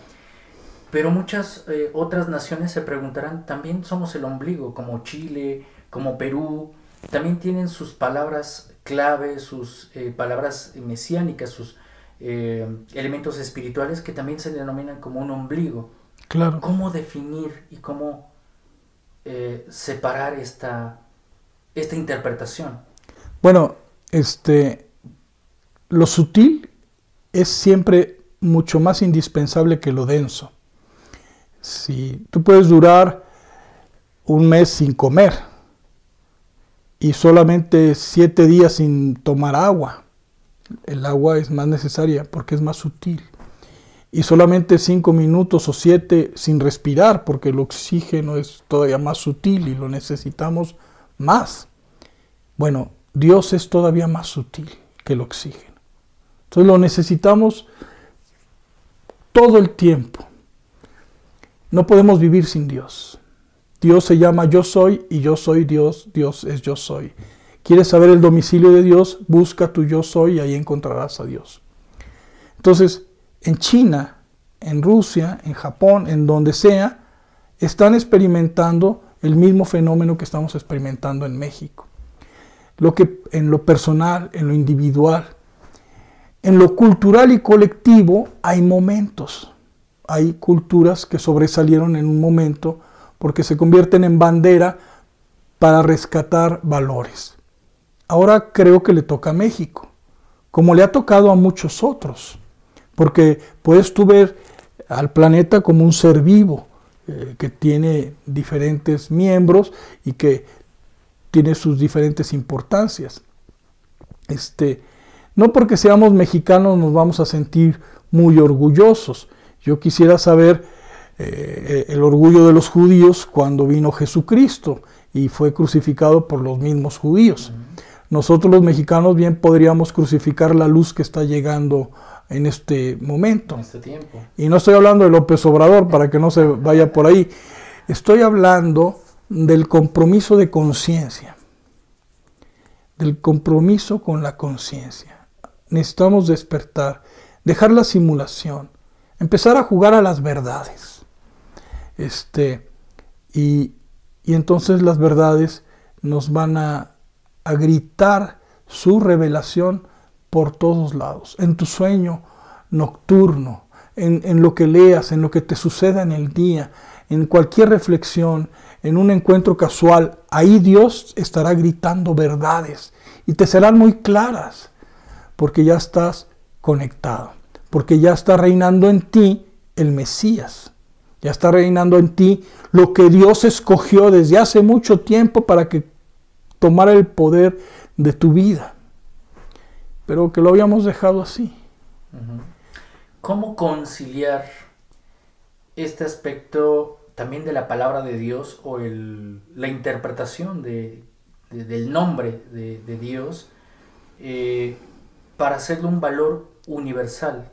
S1: Pero muchas otras naciones se preguntarán, también somos el ombligo, como Chile, como Perú, también tienen sus palabras clave, sus palabras mesiánicas, sus elementos espirituales que también se denominan como un ombligo.
S2: Claro.
S1: ¿Cómo definir y cómo separar esta interpretación?
S2: Bueno, lo sutil es siempre mucho más indispensable que lo denso. Si tú puedes durar un mes sin comer y solamente 7 días sin tomar agua, el agua es más necesaria porque es más sutil. Y solamente 5 minutos o 7 sin respirar porque el oxígeno es todavía más sutil y lo necesitamos más. Bueno, Dios es todavía más sutil que el oxígeno. Entonces lo necesitamos todo el tiempo. No podemos vivir sin Dios. Dios se llama Yo Soy y yo soy Dios. Dios es Yo Soy. ¿Quieres saber el domicilio de Dios? Busca tu Yo Soy y ahí encontrarás a Dios. Entonces, en China, en Rusia, en Japón, en donde sea, están experimentando el mismo fenómeno que estamos experimentando en México. En lo personal, en lo individual, en lo cultural y colectivo hay momentos. Hay culturas que sobresalieron en un momento porque se convierten en bandera para rescatar valores. Ahora creo que le toca a México, como le ha tocado a muchos otros, porque puedes tú ver al planeta como un ser vivo que tiene diferentes miembros y que tiene sus diferentes importancias. No porque seamos mexicanos nos vamos a sentir muy orgullosos. Yo quisiera saber el orgullo de los judíos cuando vino Jesucristo y fue crucificado por los mismos judíos. Nosotros los mexicanos bien podríamos crucificar la luz que está llegando en este momento.
S1: En este tiempo.
S2: Y no estoy hablando de López Obrador para que no se vaya por ahí. Estoy hablando del compromiso de conciencia. Del compromiso con la conciencia. Necesitamos despertar, dejar la simulación, empezar a jugar a las verdades. Y entonces las verdades nos van a gritar su revelación por todos lados, en tu sueño nocturno, en lo que leas, en lo que te suceda en el día, en cualquier reflexión, en un encuentro casual, ahí Dios estará gritando verdades y te serán muy claras, porque ya estás conectado, porque ya está reinando en ti el Mesías, ya está reinando en ti lo que Dios escogió desde hace mucho tiempo para que tomara el poder de tu vida, pero que lo habíamos dejado así.
S1: ¿Cómo conciliar este aspecto también de la palabra de Dios o la interpretación del nombre de Dios para hacerle un valor universal?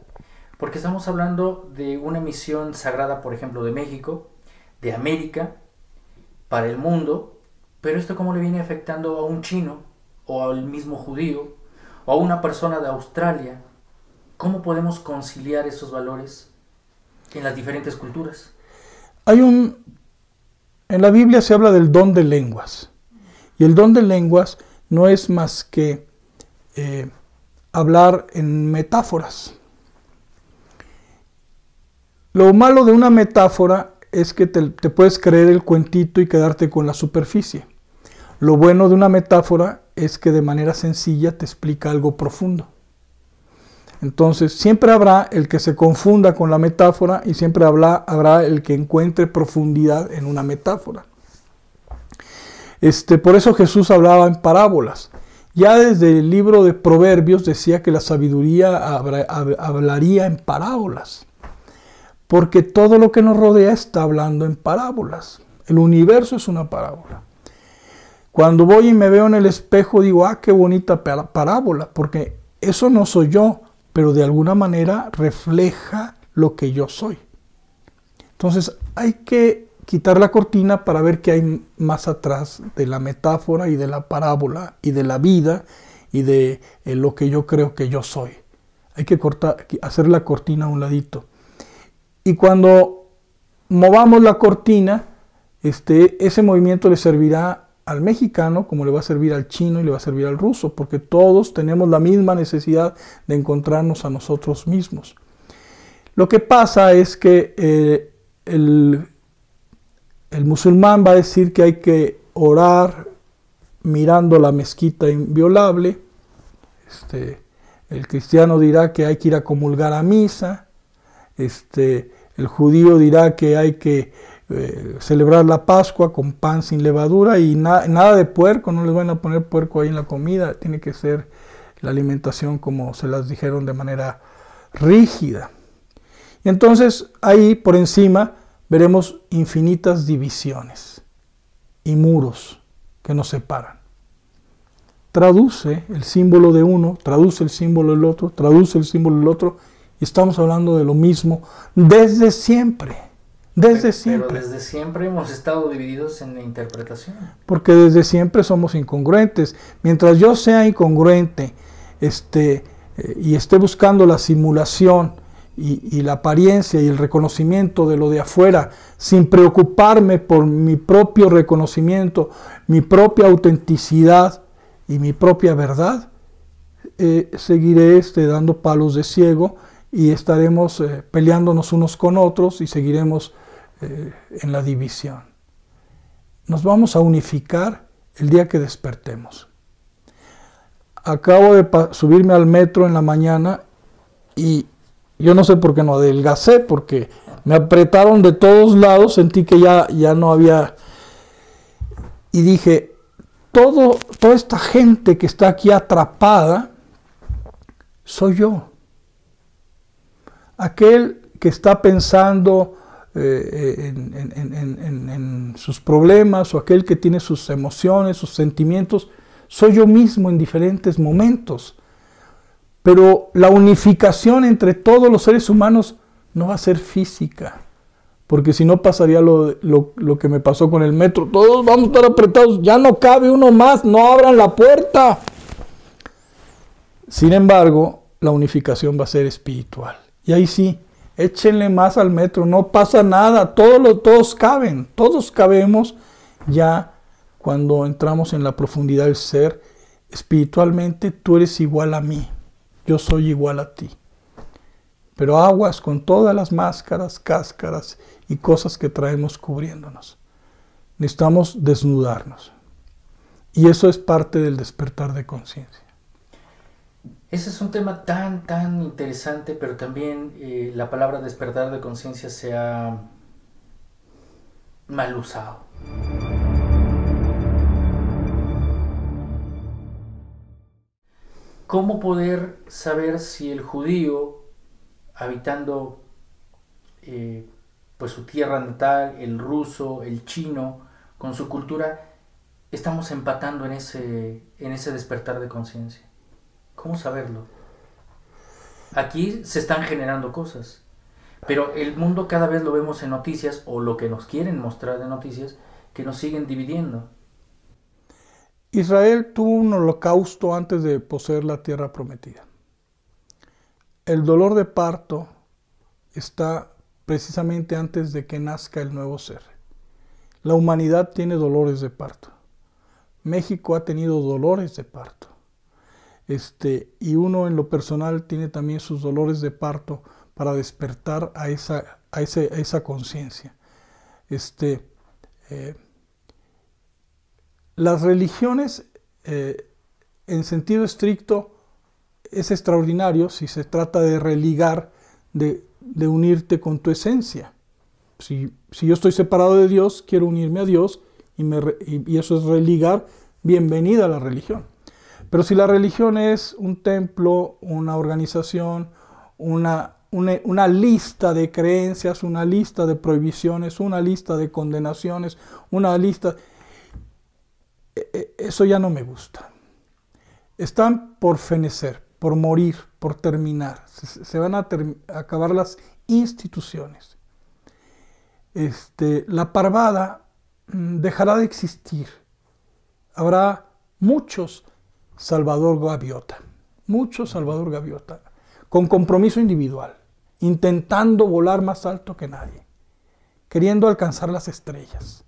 S1: Porque estamos hablando de una misión sagrada, por ejemplo, de México, de América, para el mundo, pero esto cómo le viene afectando a un chino o al mismo judío o a una persona de Australia. ¿Cómo podemos conciliar esos valores en las diferentes culturas?
S2: En la Biblia se habla del don de lenguas. Y el don de lenguas no es más que hablar en metáforas. Lo malo de una metáfora es que te puedes creer el cuentito y quedarte con la superficie. Lo bueno de una metáfora es que de manera sencilla te explica algo profundo. Entonces siempre habrá el que se confunda con la metáfora y siempre habrá el que encuentre profundidad en una metáfora. Por eso Jesús hablaba en parábolas. Ya desde el libro de Proverbios decía que la sabiduría hablaría en parábolas. Porque todo lo que nos rodea está hablando en parábolas. El universo es una parábola. Cuando voy y me veo en el espejo digo, qué bonita parábola, porque eso no soy yo, pero de alguna manera refleja lo que yo soy. Entonces hay que quitar la cortina para ver qué hay más atrás de la metáfora y de la parábola y de la vida y de lo que yo creo que yo soy. Hay que hacer la cortina a un ladito. Y cuando movamos la cortina, ese movimiento le servirá al mexicano como le va a servir al chino y le va a servir al ruso, porque todos tenemos la misma necesidad de encontrarnos a nosotros mismos. Lo que pasa es que el musulmán va a decir que hay que orar mirando la mezquita inviolable. El cristiano dirá que hay que ir a comulgar a misa. El judío dirá que hay que celebrar la Pascua con pan sin levadura y nada de puerco, no les van a poner puerco ahí en la comida, tiene que ser la alimentación como se las dijeron de manera rígida. Y entonces ahí por encima veremos infinitas divisiones y muros que nos separan. Traduce el símbolo de uno, traduce el símbolo del otro, traduce el símbolo del otro, y estamos hablando de lo mismo desde siempre. Desde siempre.
S1: Pero desde siempre hemos estado divididos en la interpretación.
S2: Porque desde siempre somos incongruentes. Mientras yo sea incongruente y esté buscando la simulación y la apariencia y el reconocimiento de lo de afuera, sin preocuparme por mi propio reconocimiento, mi propia autenticidad y mi propia verdad, seguiré dando palos de ciego y estaremos peleándonos unos con otros y seguiremos en la división. Nos vamos a unificar el día que despertemos. Acabo de subirme al metro en la mañana y yo no sé por qué no adelgacé, porque me apretaron de todos lados, sentí que ya no había... Y dije, toda esta gente que está aquí atrapada, soy yo. Aquel que está pensando en sus problemas, o aquel que tiene sus emociones, sus sentimientos, soy yo mismo en diferentes momentos. Pero la unificación entre todos los seres humanos no va a ser física, porque si no pasaría lo que me pasó con el metro. Todos vamos a estar apretados, ya no cabe uno más, no abran la puerta. Sin embargo, la unificación va a ser espiritual. Y ahí sí, échenle más al metro, no pasa nada, todos caben, todos cabemos ya cuando entramos en la profundidad del ser. Espiritualmente tú eres igual a mí, yo soy igual a ti. Pero aguas con todas las máscaras, cáscaras y cosas que traemos cubriéndonos. Necesitamos desnudarnos. Y eso es parte del despertar de conciencia.
S1: Ese es un tema tan interesante, pero también la palabra despertar de conciencia se ha mal usado. ¿Cómo poder saber si el judío, habitando pues su tierra natal, el ruso, el chino, con su cultura, estamos empatando en ese despertar de conciencia? ¿Cómo saberlo? Aquí se están generando cosas, pero el mundo cada vez lo vemos en noticias, o lo que nos quieren mostrar de noticias, que nos siguen dividiendo.
S2: Israel tuvo un holocausto antes de poseer la tierra prometida. El dolor de parto está precisamente antes de que nazca el nuevo ser. La humanidad tiene dolores de parto. México ha tenido dolores de parto. Y uno en lo personal tiene también sus dolores de parto para despertar a esa conciencia. Las religiones, en sentido estricto, es extraordinario si se trata de religar, de unirte con tu esencia. Si yo estoy separado de Dios, quiero unirme a Dios, y eso es religar, bienvenida a la religión. Pero si la religión es un templo, una organización, una lista de creencias, una lista de prohibiciones, una lista de condenaciones, una lista... Eso ya no me gusta. Están por fenecer, por morir, por terminar. Se van a acabar las instituciones. La parvada dejará de existir. Habrá muchos Salvador Gaviota, con compromiso individual, intentando volar más alto que nadie, queriendo alcanzar las estrellas.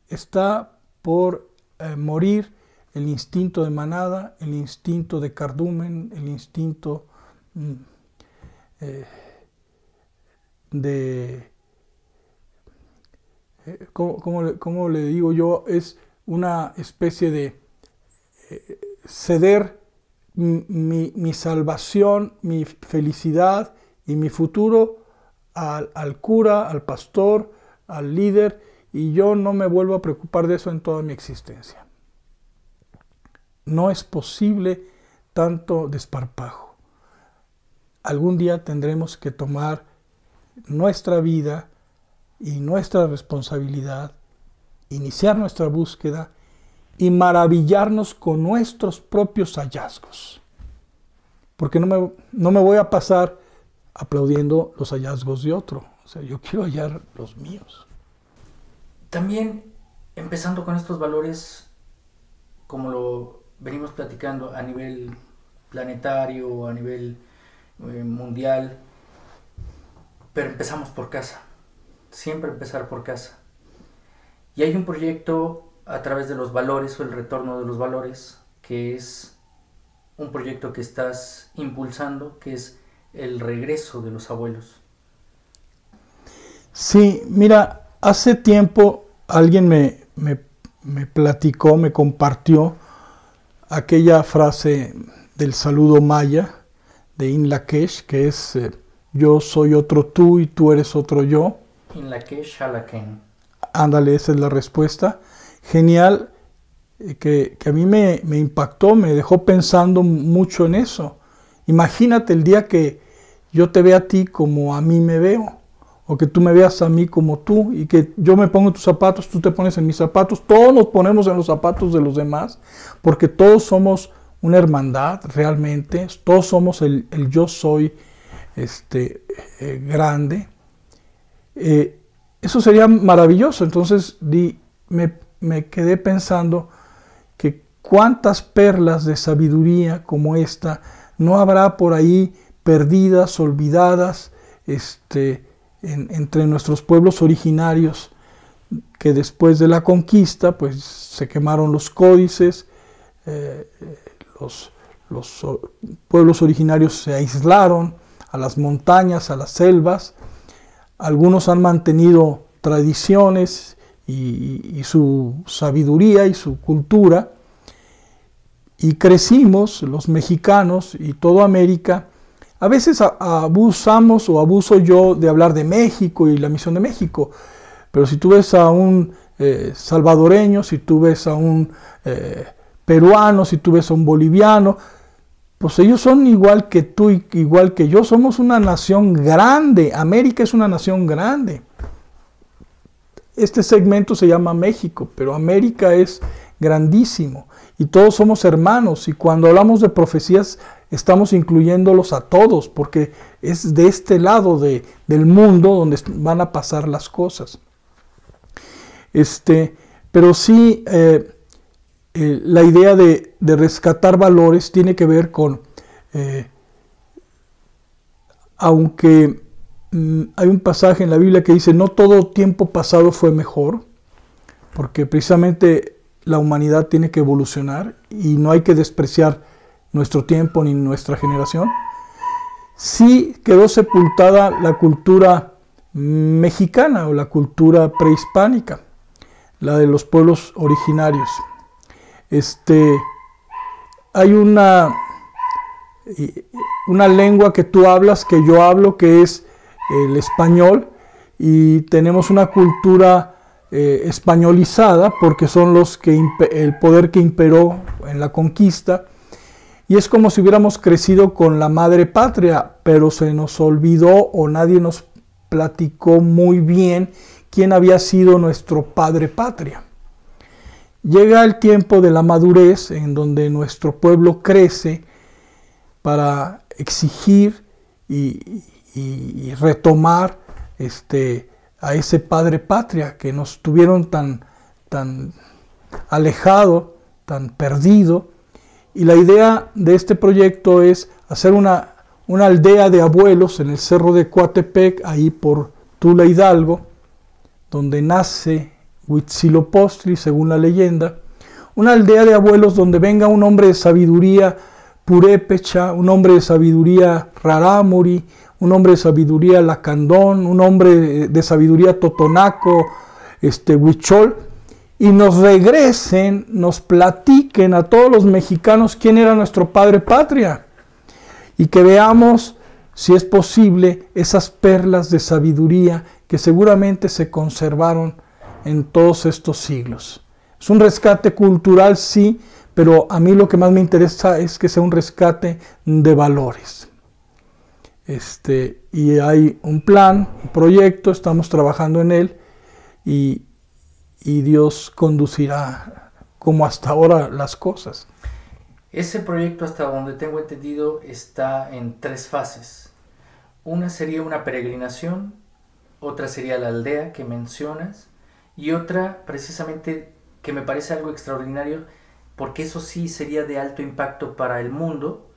S2: Está por morir el instinto de manada, el instinto de cardumen, el instinto de... ¿cómo le digo yo? Es una especie de ceder mi salvación, mi felicidad y mi futuro al cura, al pastor, al líder, y yo no me vuelvo a preocupar de eso en toda mi existencia. No es posible tanto desparpajo. Algún día tendremos que tomar nuestra vida y nuestra responsabilidad, iniciar nuestra búsqueda y maravillarnos con nuestros propios hallazgos. Porque no me voy a pasar aplaudiendo los hallazgos de otro. O sea, yo quiero hallar los míos.
S1: También, empezando con estos valores, como lo venimos platicando a nivel planetario, a nivel mundial, pero empezamos por casa. Siempre empezar por casa. Y hay un proyecto a través de los valores o el retorno de los valores, que es un proyecto que estás impulsando, que es el regreso de los abuelos.
S2: Sí, mira, hace tiempo alguien me platicó, me compartió aquella frase del saludo maya de In Lakesh, que es yo soy otro tú y tú eres otro yo.
S1: In Lakesh Shalaken.
S2: Ándale, esa es la respuesta. Genial, que a mí me impactó, me dejó pensando mucho en eso. Imagínate el día que yo te vea a ti como a mí me veo, o que tú me veas a mí como tú, y que yo me pongo en tus zapatos, tú te pones en mis zapatos, todos nos ponemos en los zapatos de los demás, porque todos somos una hermandad realmente, todos somos el yo soy grande. Eso sería maravilloso. Entonces me quedé pensando que cuántas perlas de sabiduría como esta no habrá por ahí perdidas, olvidadas, entre nuestros pueblos originarios, que después de la conquista pues se quemaron los códices, los pueblos originarios se aislaron a las montañas, a las selvas. Algunos han mantenido tradiciones y su sabiduría y su cultura, y crecimos los mexicanos y toda América. A veces abusamos o abuso yo de hablar de México y la misión de México, pero si tú ves a un salvadoreño, si tú ves a un peruano, si tú ves a un boliviano, pues ellos son igual que tú y igual que yo. Somos una nación grande. América es una nación grande. Este segmento se llama México, pero América es grandísimo y todos somos hermanos, y cuando hablamos de profecías estamos incluyéndolos a todos, porque es de este lado del mundo donde van a pasar las cosas. Pero sí, la idea de rescatar valores tiene que ver con, aunque hay un pasaje en la Biblia que dice, no todo tiempo pasado fue mejor, porque precisamente la humanidad tiene que evolucionar y no hay que despreciar nuestro tiempo ni nuestra generación. Sí quedó sepultada la cultura mexicana o la cultura prehispánica, la de los pueblos originarios. Hay una lengua que tú hablas, que yo hablo, que es el español, y tenemos una cultura españolizada porque son el poder que imperó en la conquista, y es como si hubiéramos crecido con la madre patria, pero se nos olvidó o nadie nos platicó muy bien quién había sido nuestro padre patria. Llega el tiempo de la madurez en donde nuestro pueblo crece para exigir y retomar a ese padre patria que nos tuvieron tan alejado, tan perdido. Y la idea de este proyecto es hacer una aldea de abuelos en el cerro de Coatepec, ahí por Tula Hidalgo, donde nace Huitzilopochtli, según la leyenda, una aldea de abuelos donde venga un hombre de sabiduría purépecha, un hombre de sabiduría rarámuri, un hombre de sabiduría lacandón, un hombre de sabiduría totonaco, huichol, y nos regresen, nos platiquen a todos los mexicanos quién era nuestro padre patria, y que veamos, si es posible, esas perlas de sabiduría que seguramente se conservaron en todos estos siglos. Es un rescate cultural, sí, pero a mí lo que más me interesa es que sea un rescate de valores. Y hay un plan, un proyecto, estamos trabajando en él y Dios conducirá como hasta ahora las cosas.
S1: Ese proyecto, hasta donde tengo entendido, está en 3 fases. Una sería una peregrinación, otra sería la aldea que mencionas, y otra precisamente que me parece algo extraordinario, porque eso sí sería de alto impacto para el mundo,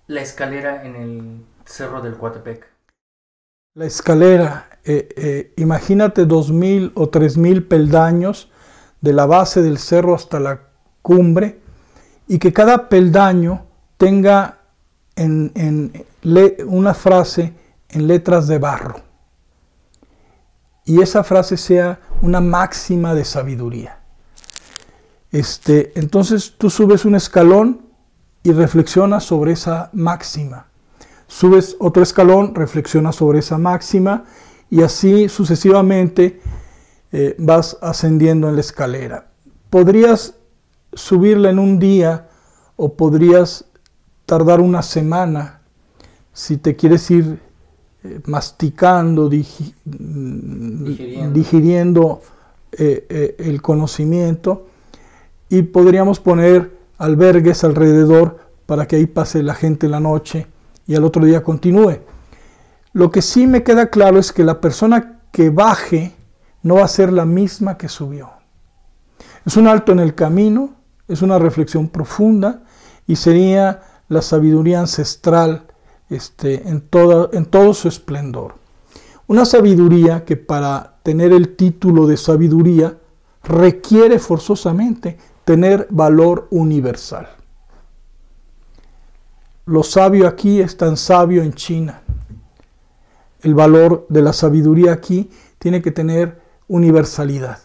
S1: la escalera en el Cerro del Coatepec.
S2: La escalera, imagínate 2,000 o 3,000 peldaños de la base del cerro hasta la cumbre, y que cada peldaño tenga una frase en letras de barro. Y esa frase sea una máxima de sabiduría. Entonces tú subes un escalón y reflexionas sobre esa máxima. Subes otro escalón, reflexionas sobre esa máxima, y así sucesivamente vas ascendiendo en la escalera. Podrías subirla en un día o podrías tardar una semana si te quieres ir masticando, digiriendo el conocimiento, y podríamos poner albergues alrededor para que ahí pase la gente la noche y al otro día continúe. Lo que sí me queda claro es que la persona que baje no va a ser la misma que subió. Es un alto en el camino, es una reflexión profunda, y sería la sabiduría ancestral en todo su esplendor. Una sabiduría que, para tener el título de sabiduría, requiere forzosamente tener valor universal. Lo sabio aquí es tan sabio en China. El valor de la sabiduría aquí tiene que tener universalidad.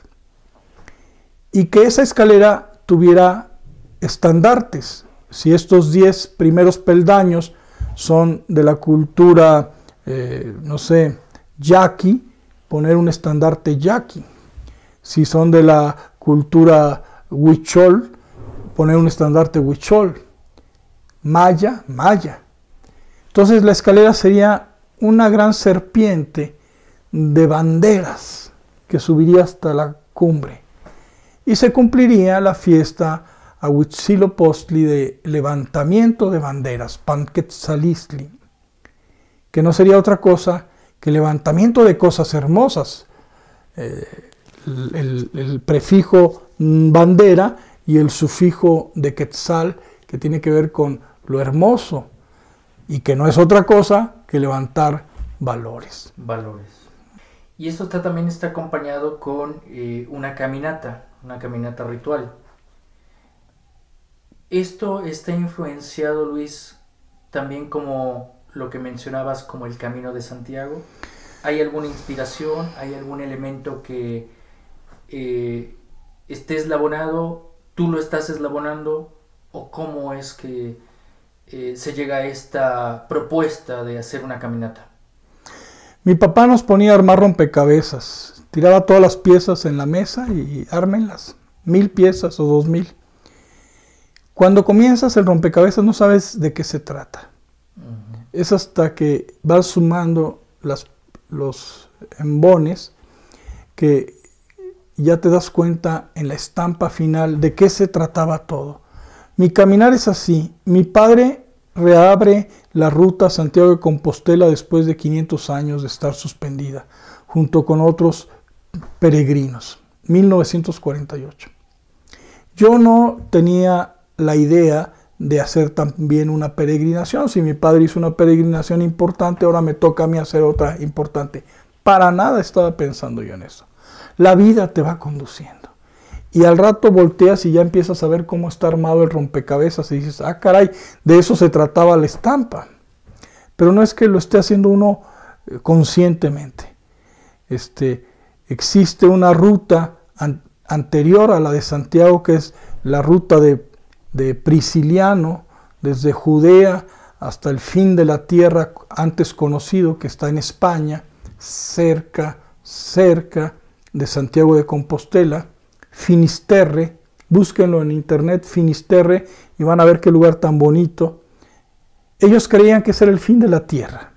S2: Y que esa escalera tuviera estandartes. Si estos 10 primeros peldaños son de la cultura, yaqui, poner un estandarte yaqui. Si son de la cultura huichol, poner un estandarte huichol. Maya, maya. Entonces la escalera sería una gran serpiente de banderas que subiría hasta la cumbre. Y se cumpliría la fiesta a Huitzilopochtli de levantamiento de banderas, Panquetzalistli, que no sería otra cosa que levantamiento de cosas hermosas. El prefijo bandera y el sufijo de quetzal, que tiene que ver con lo hermoso, y que no es otra cosa que levantar valores.
S1: Y esto también está acompañado con una caminata ritual. Esto está influenciado, Luis, también como lo que mencionabas, como el Camino de Santiago. ¿Hay alguna inspiración? ¿Hay algún elemento que esté eslabonado? ¿Tú lo estás eslabonando? ¿O cómo es que se llega a esta propuesta de hacer una caminata?
S2: Mi papá nos ponía a armar rompecabezas. Tiraba todas las piezas en la mesa y ármenlas. 1,000 piezas o 2,000. Cuando comienzas el rompecabezas no sabes de qué se trata. Uh-huh. Es hasta que vas sumando los embones que ya te das cuenta en la estampa final de qué se trataba todo. Mi caminar es así. Mi padre reabre la ruta a Santiago de Compostela después de 500 años de estar suspendida, junto con otros peregrinos, 1948. Yo no tenía la idea de hacer también una peregrinación. Si mi padre hizo una peregrinación importante, ahora me toca a mí hacer otra importante. Para nada estaba pensando yo en eso. la vida te va conduciendo. Y al rato volteas y ya empiezas a ver cómo está armado el rompecabezas y dices, ah, caray, de eso se trataba la estampa. Pero no es que lo esté haciendo uno conscientemente. Existe una ruta anterior a la de Santiago, que es la ruta de Prisciliano, desde Judea hasta el fin de la tierra, antes conocido, que está en España, cerca de Santiago de Compostela, Finisterre. Búsquenlo en internet, Finisterre, y van a ver qué lugar tan bonito. Ellos creían que ese era el fin de la tierra.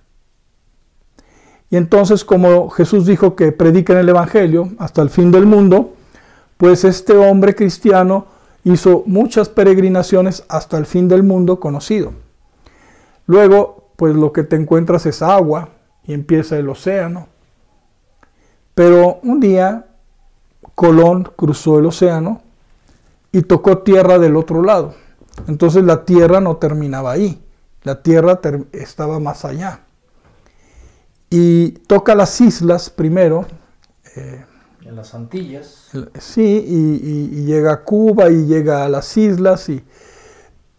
S2: Y entonces, como Jesús dijo que prediquen el Evangelio hasta el fin del mundo, pues este hombre cristiano hizo muchas peregrinaciones hasta el fin del mundo conocido. Luego, pues lo que te encuentras es agua y empieza el océano. Pero un día Colón cruzó el océano y tocó tierra del otro lado. Entonces la tierra no terminaba ahí, la tierra estaba más allá. Y toca las islas primero.
S1: En las Antillas.
S2: Sí, y llega a Cuba y llega a las islas,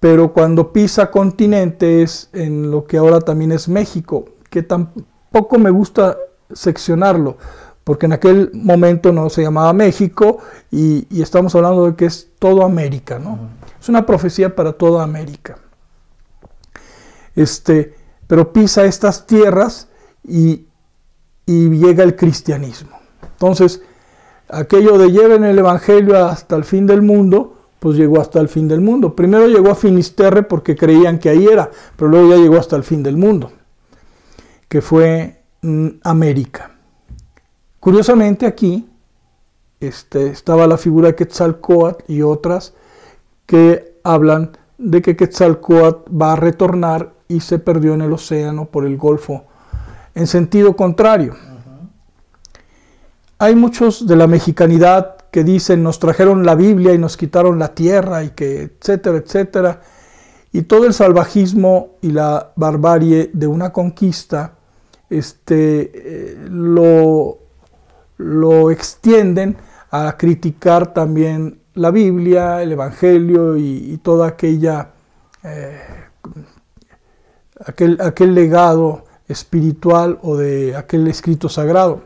S2: pero cuando pisa continente es en lo que ahora también es México, que tampoco me gusta seccionarlo, porque en aquel momento no se llamaba México y estamos hablando de que es toda América, ¿no? Es una profecía para toda América. Pero pisa estas tierras y llega el cristianismo. Entonces, aquello de lleven el Evangelio hasta el fin del mundo, pues llegó hasta el fin del mundo. Primero llegó a Finisterre porque creían que ahí era, pero luego ya llegó hasta el fin del mundo, que fue América. Curiosamente aquí estaba la figura de Quetzalcóatl y otras que hablan de que Quetzalcóatl va a retornar y se perdió en el océano por el Golfo, en sentido contrario. Hay muchos de la mexicanidad que dicen nos trajeron la Biblia y nos quitaron la tierra y que etcétera, etcétera. Y todo el salvajismo y la barbarie de una conquista lo extienden a criticar también la Biblia, el Evangelio y toda aquel legado espiritual o de aquel escrito sagrado.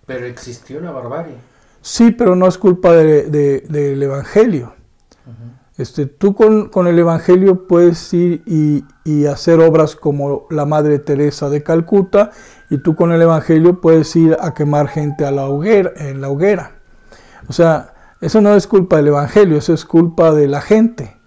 S1: Pero existió la barbarie.
S2: Sí, pero no es culpa del Evangelio. Tú con el Evangelio puedes ir y hacer obras como la Madre Teresa de Calcuta, y tú con el Evangelio puedes ir a quemar gente en la hoguera. O sea, eso no es culpa del Evangelio, eso es culpa de la gente.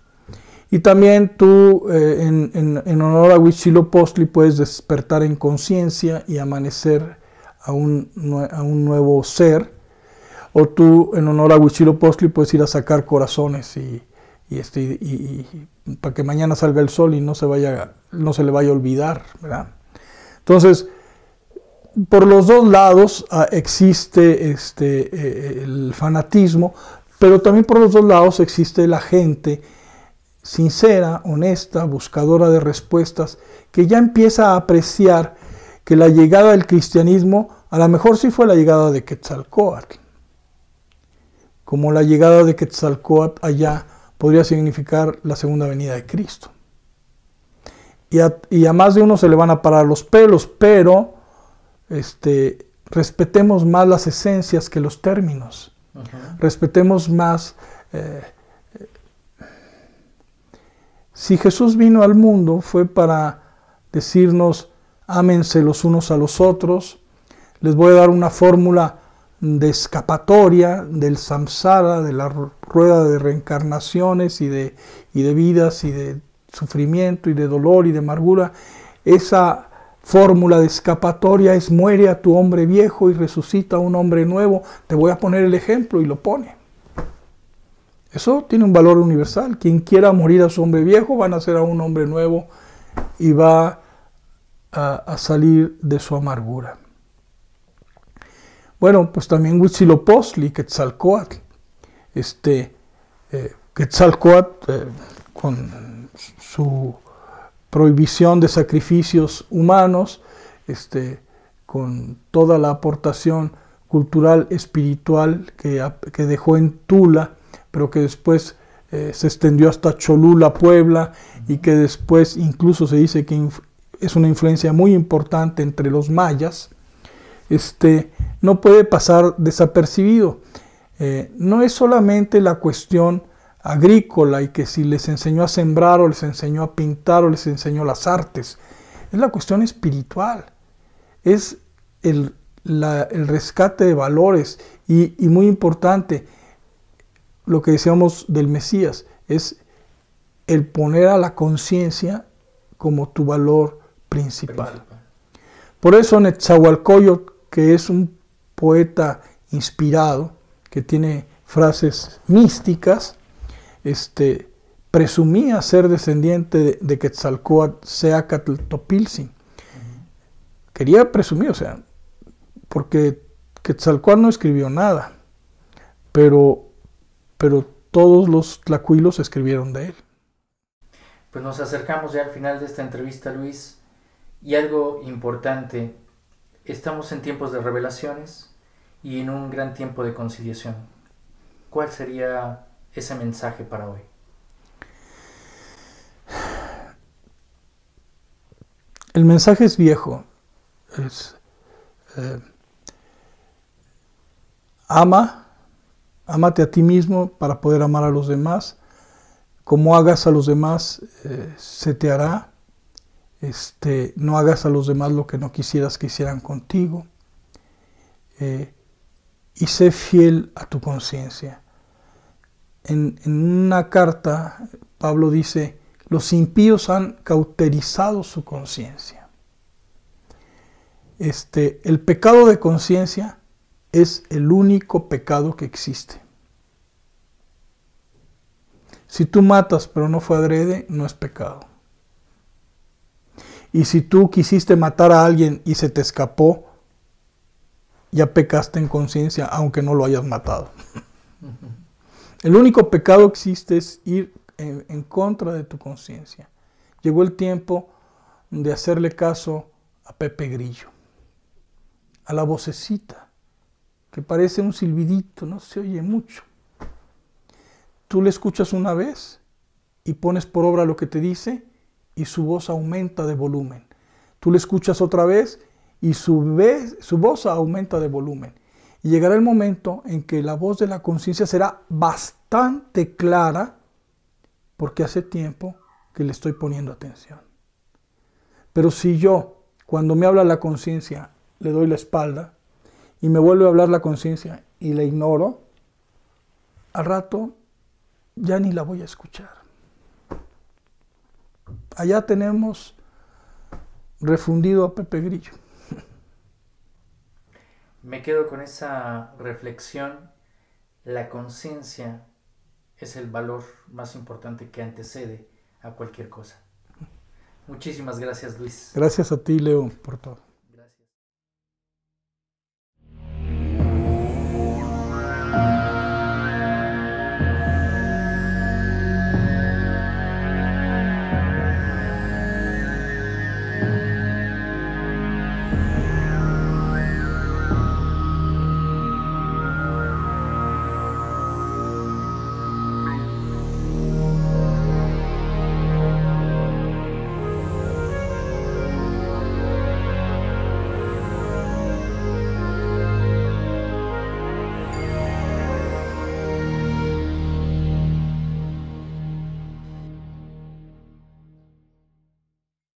S2: Y también tú, en honor a Huitzilopochtli, puedes despertar en conciencia y amanecer a un nuevo ser. O tú, en honor a Huitzilopochtli, puedes ir a sacar corazones y para que mañana salga el sol y no se le vaya a olvidar, ¿verdad? Entonces, por los dos lados existe el fanatismo, pero también por los dos lados existe la gente sincera, honesta, buscadora de respuestas, que ya empieza a apreciar que la llegada del cristianismo a lo mejor sí fue la llegada de Quetzalcóatl, como la llegada de Quetzalcóatl allá podría significar la segunda venida de Cristo. Y a más de uno se le van a parar los pelos, pero respetemos más las esencias que los términos. Respetemos más. Si Jesús vino al mundo fue para decirnos, ámense los unos a los otros. Les voy a dar una fórmula de escapatoria del samsara, de la rueda de reencarnaciones y de vidas y de sufrimiento y de dolor y de amargura. Esa fórmula de escapatoria es: muere a tu hombre viejo y resucita a un hombre nuevo. Te voy a poner el ejemplo, y lo pone. Eso tiene un valor universal. Quien quiera morir a su hombre viejo va a nacer a un hombre nuevo y va a salir de su amargura. Bueno, pues también Huitzilopochtli, Quetzalcóatl. Quetzalcóatl, con su prohibición de sacrificios humanos, con toda la aportación cultural espiritual que dejó en Tula, pero que después se extendió hasta Cholula, Puebla, y que después incluso se dice que es una influencia muy importante entre los mayas, no puede pasar desapercibido. No es solamente la cuestión agrícola y que si les enseñó a sembrar o les enseñó a pintar o les enseñó las artes, es la cuestión espiritual, es el rescate de valores y muy importante, lo que decíamos del Mesías, es el poner a la conciencia como tu valor principal. Por eso Netzahualcóyotl, que es un poeta inspirado, que tiene frases místicas, presumía ser descendiente de Quetzalcóatl Seacatl Topiltzin. Quería presumir, o sea, porque Quetzalcóatl no escribió nada, pero todos los tlacuilos escribieron de él.
S1: Pues nos acercamos ya al final de esta entrevista, Luis, y algo importante, estamos en tiempos de revelaciones y en un gran tiempo de conciliación. ¿Cuál sería ese mensaje para hoy?
S2: El mensaje es viejo, ámate a ti mismo para poder amar a los demás. Como hagas a los demás, se te hará. No hagas a los demás lo que no quisieras que hicieran contigo. Y sé fiel a tu conciencia. En una carta, Pablo dice, los impíos han cauterizado su conciencia. El pecado de conciencia es el único pecado que existe. Si tú matas pero no fue adrede, no es pecado. Y si tú quisiste matar a alguien y se te escapó, ya pecaste en conciencia, aunque no lo hayas matado. El único pecado que existe es ir en contra de tu conciencia. Llegó el tiempo de hacerle caso a Pepe Grillo, a la vocecita, que parece un silbidito, no se oye mucho. Tú le escuchas una vez y pones por obra lo que te dice y su voz aumenta de volumen. Tú le escuchas otra vez y su voz aumenta de volumen. Y llegará el momento en que la voz de la conciencia será bastante clara porque hace tiempo que le estoy poniendo atención. Pero si yo, cuando me habla la conciencia, le doy la espalda y me vuelve a hablar la conciencia y la ignoro, al rato ya ni la voy a escuchar. Allá tenemos refundido a Pepe Grillo.
S1: Me quedo con esa reflexión. La conciencia es el valor más importante que antecede a cualquier cosa. Muchísimas gracias, Luis.
S2: Gracias a ti, Leo, por todo.